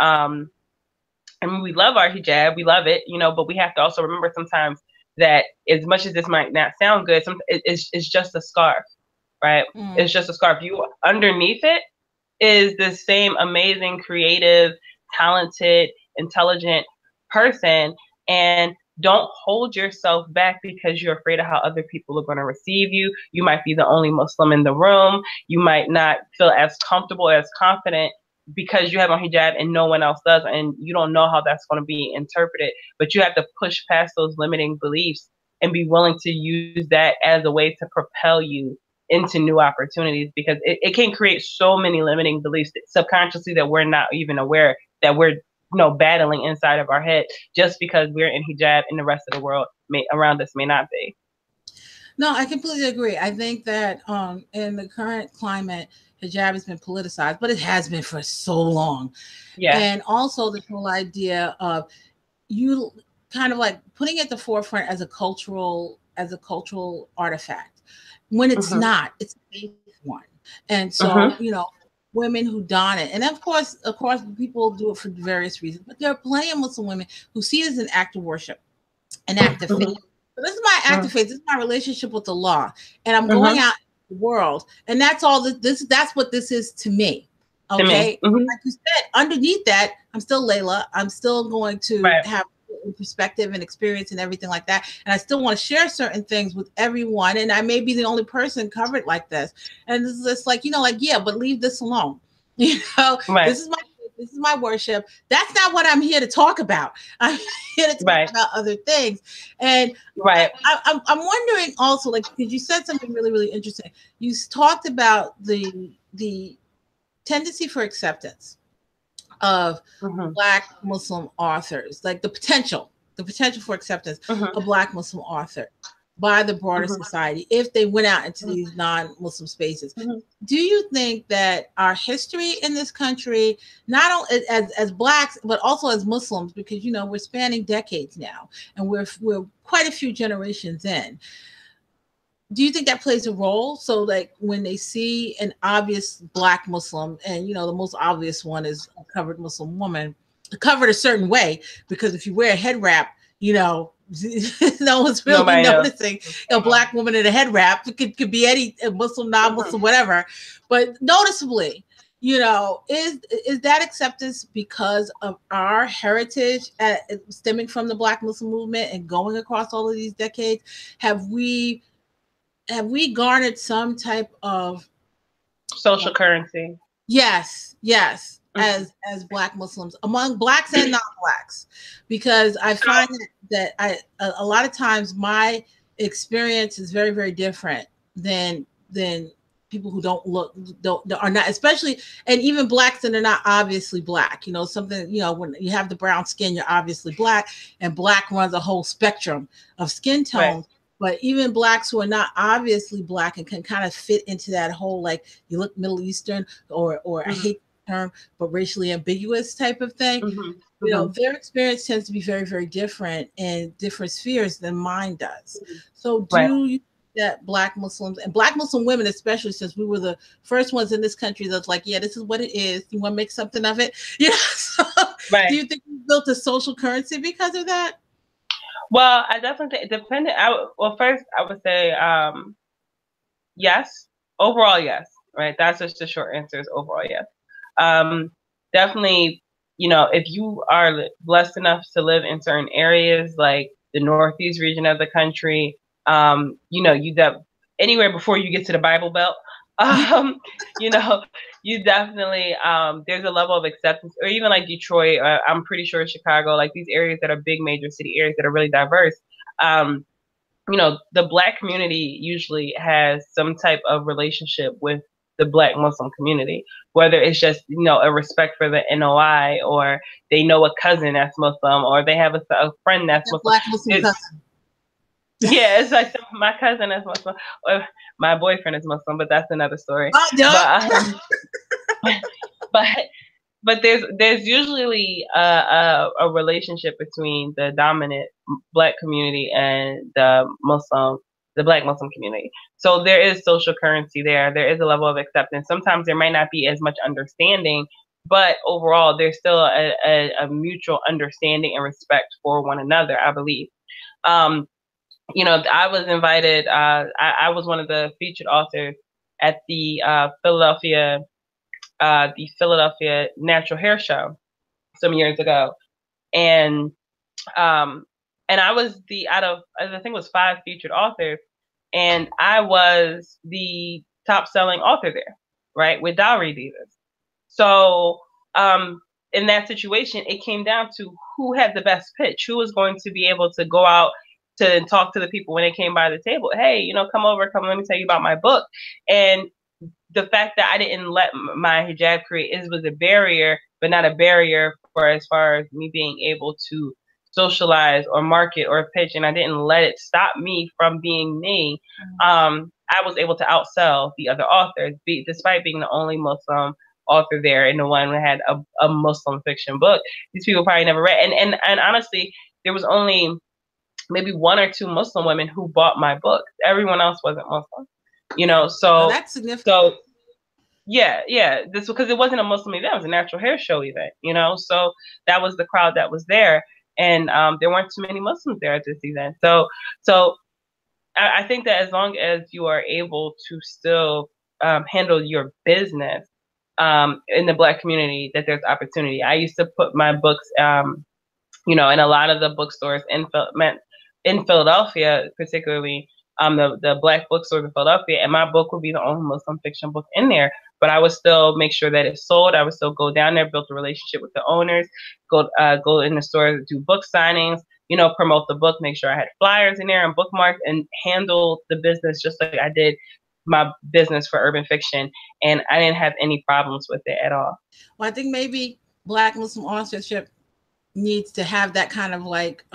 we love our hijab, we love it, but we have to also remember sometimes that as much as this might not sound good, it's just a scarf, right? It's just a scarf. You underneath it is the same amazing, creative, talented, intelligent person. And don't hold yourself back because you're afraid of how other people are going to receive you. You might be the only Muslim in the room. You might not feel as comfortable, as confident because you have on hijab and no one else does, and you don't know how that's going to be interpreted. But you have to push past those limiting beliefs and be willing to use that as a way to propel you into new opportunities, because it can create so many limiting beliefs subconsciously that we're not even aware that we're battling inside of our head just because we're in hijab and the rest of the world around us may not be. No, I completely agree. I think that in the current climate, hijab has been politicized, but it has been for so long. Yeah. And also the whole idea of you kind of like putting it at the forefront as a cultural artifact when it's not, it's a faith one. And so, women who don it, and of course people do it for various reasons, but there are plenty of Muslim women who see it as an act of worship, an act of faith. So this is my act of faith. This is my relationship with the law, and I'm going out in the world, and that's all. That's what this is to me. Okay, like you said, underneath that, I'm still Layla. I'm still going to have perspective and experience and everything like that, and I still want to share certain things with everyone. And I may be the only person covered like this, and this is just like but leave this alone. This is my worship. That's not what I'm here to talk about. I'm here to talk about other things. And I'm wondering also, like, because you said something really, really interesting. You talked about the tendency for acceptance of Black Muslim authors, like the potential for acceptance of Black Muslim author by the broader society if they went out into these non-Muslim spaces. Do you think that our history in this country, not only as Blacks, but also as Muslims, because we're spanning decades now and we're quite a few generations in, do you think that plays a role? So like when they see an obvious Black Muslim, and the most obvious one is a covered Muslim woman, covered a certain way, because if you wear a head wrap, no one's really noticing a Black woman in a head wrap. It could be any Muslim, non-Muslim, whatever, but noticeably, is that acceptance because of our heritage stemming from the Black Muslim movement and going across all of these decades? Have we garnered some type of social currency? Yes. As Black Muslims, among Blacks and non-Blacks, because I find that a lot of times my experience is very, very different than people who are not, especially, and even Blacks that are not obviously Black. When you have the brown skin, you're obviously Black, and Black runs a whole spectrum of skin tones. But even Blacks who are not obviously Black and can kind of fit into that whole, like, you look Middle Eastern, or I hate term, but racially ambiguous type of thing. You know, their experience tends to be very, very different in different spheres than mine does. So do you that Black Muslims and Black Muslim women, especially since we were the first ones in this country that's like, yeah, this is what it is. You want to make something of it? Yeah. So do you think we built a social currency because of that? Well, I definitely think dependent. Well, first I would say yes. Overall, yes. Right. That's just the short answer is overall yes. Definitely, you know, if you are blessed enough to live in certain areas like the Northeast region of the country, you know, anywhere before you get to the Bible Belt, you know, you definitely, there's a level of acceptance, or even like Detroit, I'm pretty sure Chicago, like these areas that are big major city areas that are really diverse. You know, the Black community usually has some type of relationship with the Black Muslim community, whether it's just, you know, a respect for the NOI, or they know a cousin that's Muslim, or they have a friend that's Muslim. Black Muslim cousin. Yeah, it's like my cousin is Muslim, or my boyfriend is Muslim, but that's another story. But but there's usually a relationship between the dominant Black community and the Black Muslim community. So there is social currency there. There is a level of acceptance. Sometimes there might not be as much understanding, but overall there's still a mutual understanding and respect for one another, I believe. You know, I was invited. I was one of the featured authors at the Philadelphia Natural Hair Show some years ago, and I was out of, I think it was 5 featured authors, and I was the top selling author there, right, with Dowry Divas. So in that situation, it came down to who had the best pitch, who was going to be able to go out to talk to the people when they came by the table. Hey, you know, come over, let me tell you about my book. And the fact that I didn't let my hijab create was a barrier, but not a barrier for as far as me being able to socialize or market or pitch, and I didn't let it stop me from being me. I was able to outsell the other authors, despite being the only Muslim author there and the one who had a Muslim fiction book. These people probably never read, and honestly, there was only maybe 1 or 2 Muslim women who bought my book. Everyone else wasn't Muslim. You know, so that's significant. So yeah, this because it wasn't a Muslim event; it was a natural hair show event. You know, so that was the crowd that was there, and there weren't too many Muslims there at this event. So I think that as long as you are able to still handle your business in the Black community, that there's opportunity. I used to put my books, you know, in a lot of the bookstores in Philadelphia, particularly. The Black bookstores in Philadelphia, and my book would be the only Muslim fiction book in there. But I would still make sure that it's sold. I would still go down there, build a relationship with the owners, go in the store, do book signings, you know, promote the book, make sure I had flyers in there and bookmarks, and handle the business just like I did my business for urban fiction. And I didn't have any problems with it at all. Well, I think maybe Black Muslim authorship needs to have that kind of like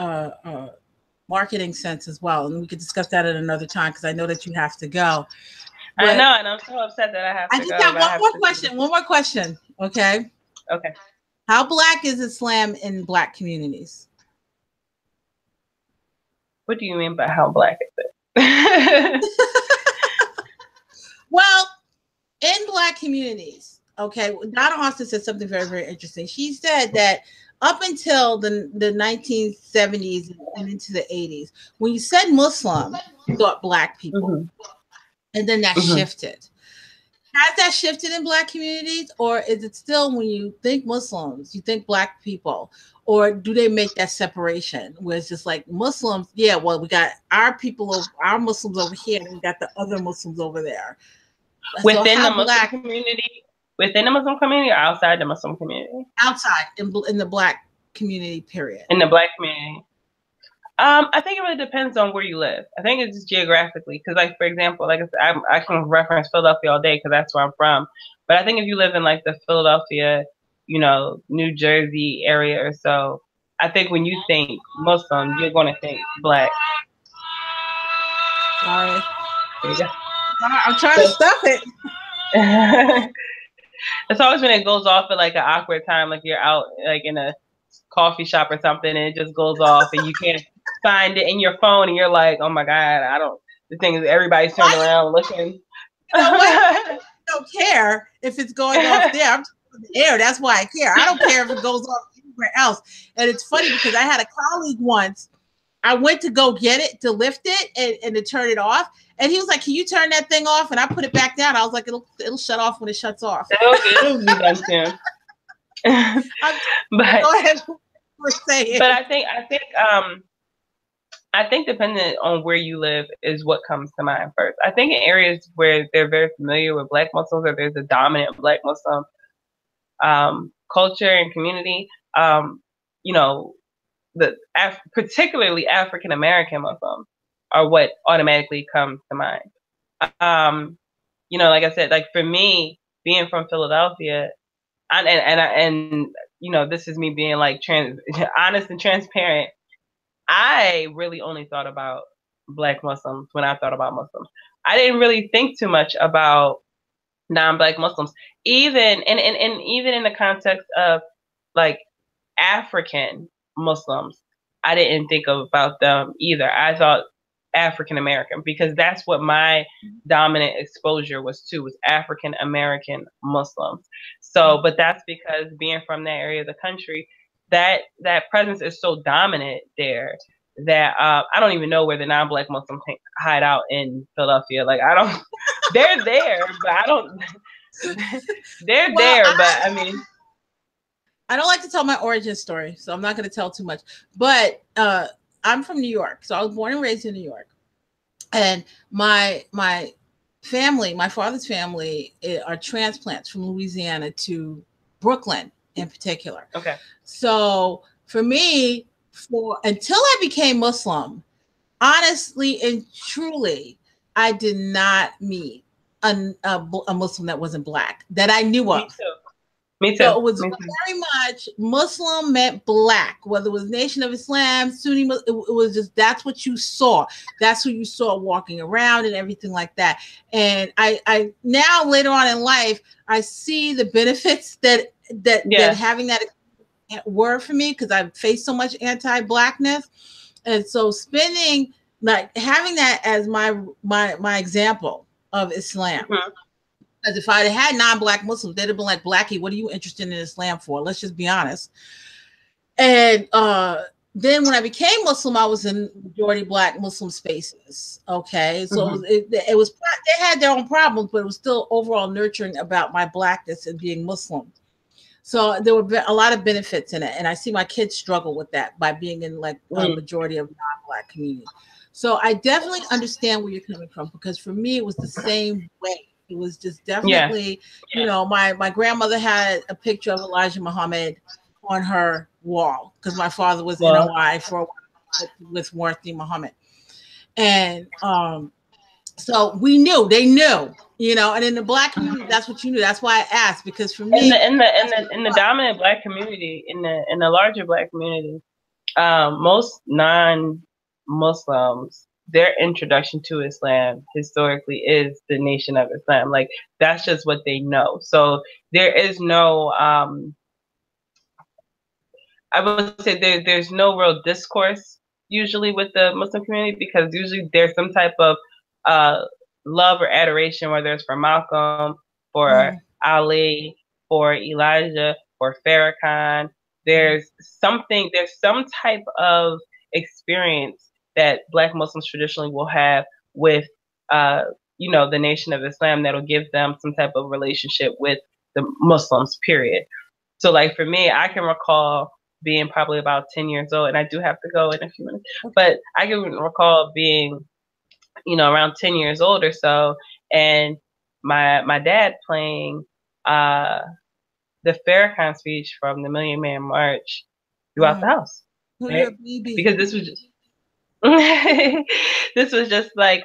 marketing sense as well, and we could discuss that at another time because I know that you have to go. But I know, and I'm so upset that I have to go. I just have one more question. Okay. How Black is Islam in Black communities? What do you mean by how Black is it? Well, in Black communities, okay, Donna Austin said something very, very interesting. She said that up until the 1970s and into the 80s, when you said Muslim, you thought Black people. And then that shifted. Has that shifted in Black communities? Or is it still, when you think Muslims, you think Black people? Or do they make that separation where it's just like Muslims, yeah, well, we got our people, our Muslims over here, and we got the other Muslims over there. Within the Muslim community? Within the Muslim community or outside the Muslim community? Outside, in the Black community, period. In the Black community. I think it really depends on where you live. I think it's just geographically. Because, like, for example, like I can reference Philadelphia all day because that's where I'm from. But I think if you live in, like, the Philadelphia, you know, New Jersey area or so, I think when you think Muslim, you're going to think Black. Sorry. There you go. I'm trying to stop it. It's always when it goes off at like an awkward time, like you're out like in a coffee shop or something, and it just goes off, and you can't find it in your phone, and you're like, oh my god, I don't. The thing is, everybody's turned around looking. You know what? I don't care if it's going off there. I'm just in the air. That's why I care. I don't care if it goes off anywhere else. And it's funny because I had a colleague once. I went to go get it, to lift it and to turn it off. And he was like, can you turn that thing off? And I put it back down. I was like, it'll shut off when it shuts off. It'll be done soon. But go ahead. But I think depending on where you live is what comes to mind first. I think in areas where they're very familiar with Black Muslims, or there's a dominant Black Muslim culture and community, you know, particularly African American Muslims are what automatically comes to mind. You know, like I said, like for me, being from Philadelphia, and you know, this is me being like honest and transparent. I really only thought about Black Muslims when I thought about Muslims. I didn't really think too much about non-Black Muslims, even and even in the context of like African Muslims. I didn't think about them either. I thought African American, because that's what my dominant exposure was African American Muslims. So, but that's because being from that area of the country, that presence is so dominant there that I don't even know where the non-Black Muslims hide out in Philadelphia. Like I don't, they're there, but I don't. They're there, but I mean, I don't like to tell my origin story, so I'm not going to tell too much. But I'm from New York, so I was born and raised in New York, and my family, my father's family, are transplants from Louisiana to Brooklyn in particular. Okay. So for me, until I became Muslim, honestly and truly, I did not meet a Muslim that wasn't Black that I knew of. Me too. So it was very much Muslim meant Black, whether it was Nation of Islam, Sunni, it was just, that's what you saw. That's who you saw walking around and everything like that. And I now later on in life, I see the benefits that having that were for me, because I've faced so much anti-Blackness. And so having that as my example of Islam. Mm-hmm. Because if I had non-Black Muslims, they'd have been like, Blackie, what are you interested in Islam for? Let's just be honest. And then when I became Muslim, I was in majority Black Muslim spaces. Okay. So mm-hmm. it was, they had their own problems, but it was still overall nurturing about my Blackness and being Muslim. So there were a lot of benefits in it. And I see my kids struggle with that by being in like a majority of non-Black community. So I definitely understand where you're coming from, because for me, it was the same way. It was just definitely, you know, my grandmother had a picture of Elijah Muhammad on her wall, because my father was in Hawaii for a while with Worthy Muhammad. And so they knew, you know, and in the Black community, that's what you knew. That's why I asked, because for me, in the dominant Black community, in the larger Black community, most non-Muslims, their introduction to Islam historically is the Nation of Islam. Like that's just what they know. So there is no, I would say there's no real discourse usually with the Muslim community, because usually there's some type of love or adoration, whether it's for Malcolm, for Ali, for Elijah, for Farrakhan. There's some type of experience that Black Muslims traditionally will have with, you know, the Nation of Islam, that'll give them some type of relationship with the Muslims, period. So like for me, I can recall being probably about 10 years old, and I do have to go in a few minutes, but I can recall being, you know, around 10 years old or so, and my dad playing the Farrakhan speech from the Million Man March throughout the house. Right? Because this was just this was just like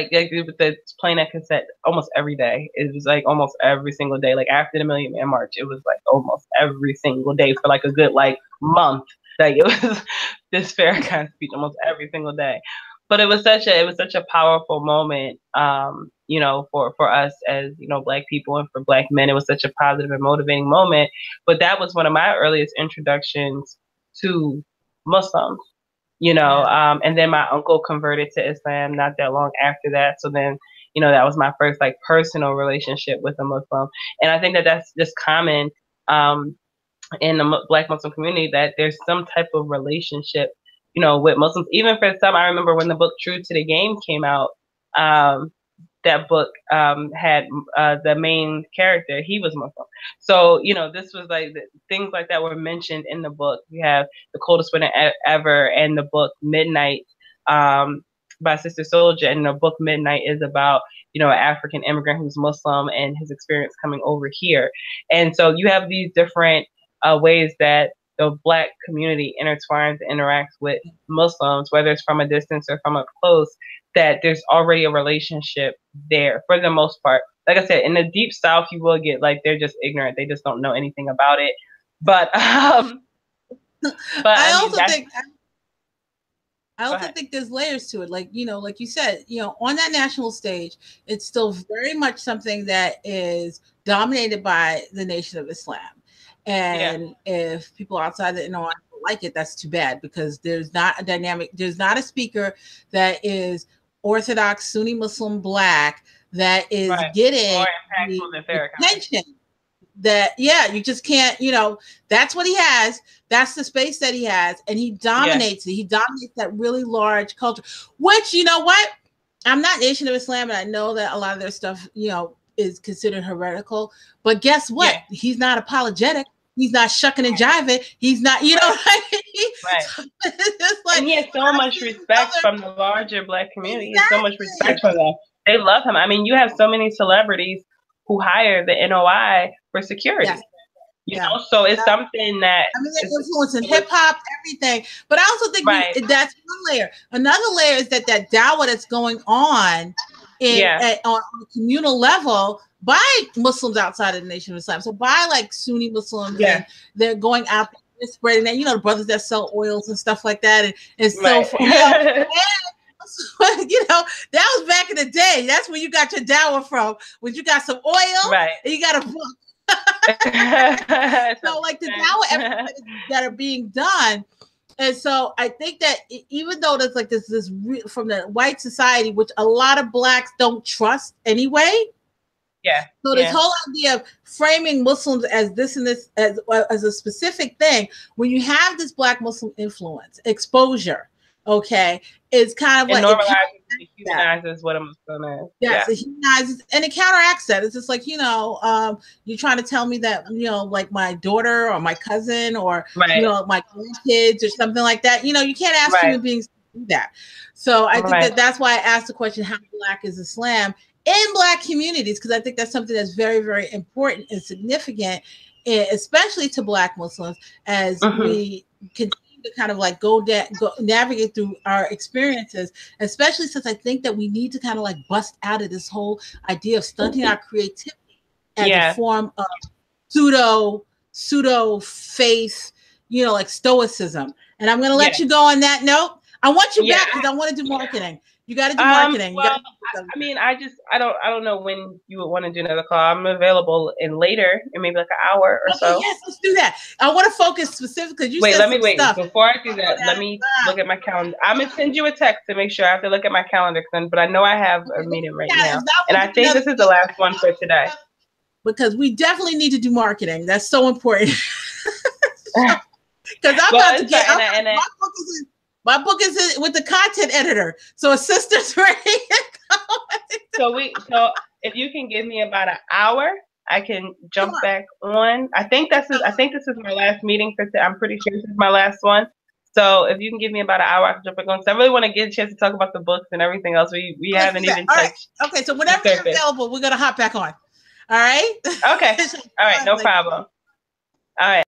the playing that cassette almost every day. It was like almost every single day. Like after the Million Man March, it was like almost every single day for like a good like month. Like it was this Farrakhan speech almost every single day. But it was such a powerful moment you know, for us as, you know, Black people and for Black men. It was such a positive and motivating moment. But that was one of my earliest introductions to Muslims, you know, and then my uncle converted to Islam not that long after that. So then, you know, that was my first like personal relationship with a Muslim. And I think that that's just common in the Black Muslim community, that there's some type of relationship, you know, with Muslims. Even for some, I remember when the book True to the Game came out, that book had the main character, he was Muslim. So, you know, this was like things like that were mentioned in the book. You have The Coldest Winter Ever and the book Midnight by Sister Soldier. And the book Midnight is about, you know, an African immigrant who's Muslim and his experience coming over here. And so you have these different ways that the Black community intertwines and interacts with Muslims, whether it's from a distance or from up close, that there's already a relationship there for the most part. Like I said, in the deep South, you will get like, they're just ignorant. They just don't know anything about it. But I also think there's layers to it. Like, you know, like you said, you know, on that national stage, it's still very much something that is dominated by the Nation of Islam. And if people outside the NOI don't like it, that's too bad, because there's not a dynamic, there's not a speaker that is Orthodox, Sunni Muslim, Black, that is getting the attention that, you just can't, you know, that's what he has. That's the space that he has. And he dominates it. He dominates that really large culture, which, you know what? I'm not Nation of Islam, and I know that a lot of their stuff, you know, is considered heretical. But guess what? He's not apologetic. He's not shucking and jiving. He's not, you know, like, and he has so much respect from the larger Black community. He has so much respect for them. They love him. I mean, you have so many celebrities who hire the NOI for security. You know, so it's something that, I mean, they're influencing hip hop, everything. But I also think that's one layer. Another layer is that dawah that's going on on a communal level by Muslims outside of the Nation of Islam. So by like Sunni Muslims, and they're going out there spreading that, you know, the brothers that sell oils and stuff like that. And so, you know, you know, that was back in the day. That's where you got your dawah from, when you got some oil and you got a book. So like the dawah efforts that are being done. And so I think that even though there's like this from the white society, which a lot of Blacks don't trust anyway. So this whole idea of framing Muslims as this and this as a specific thing, when you have this Black Muslim influence, exposure, it's kind of like it humanizes what a Muslim is. It humanizes, and it counteracts that. It's just like, you know, you're trying to tell me that, you know, like my daughter or my cousin or you know, my kids or something like that. You know, you can't ask human beings to do that. So I think that that's why I asked the question, how Black is Islam in Black communities, because I think that's something that's very, very important and significant, especially to Black Muslims, as we continue to kind of like go navigate through our experiences, especially since I think that we need to kind of like bust out of this whole idea of stunting our creativity as a form of pseudo faith, you know, like stoicism. And I'm going to let you go on that note. I want you back because I want to do marketing. You got to do marketing. Well, I mean, I don't know when you would want to do another call. I'm available in later, in maybe like an hour or so. Yes, let's do that. I want to focus specifically. Let me wait. Before I do that, let me look at my calendar. I'm gonna send you a text to make sure. I have to look at my calendar, but I know I have a meeting right now, and I think this is the last one for today. Because we definitely need to do marketing. That's so important. Because I'm about to get. My book is with the content editor, so assistant's ready to go. So if you can give me about an hour, I can jump back on. I think this is my last meeting for today. I'm pretty sure this is my last one. So if you can give me about an hour, I can jump back on. So I really want to get a chance to talk about the books and everything else. We haven't even touched. Okay, so whenever you're available, we're gonna hop back on. All right. Okay. All right. No problem. All right.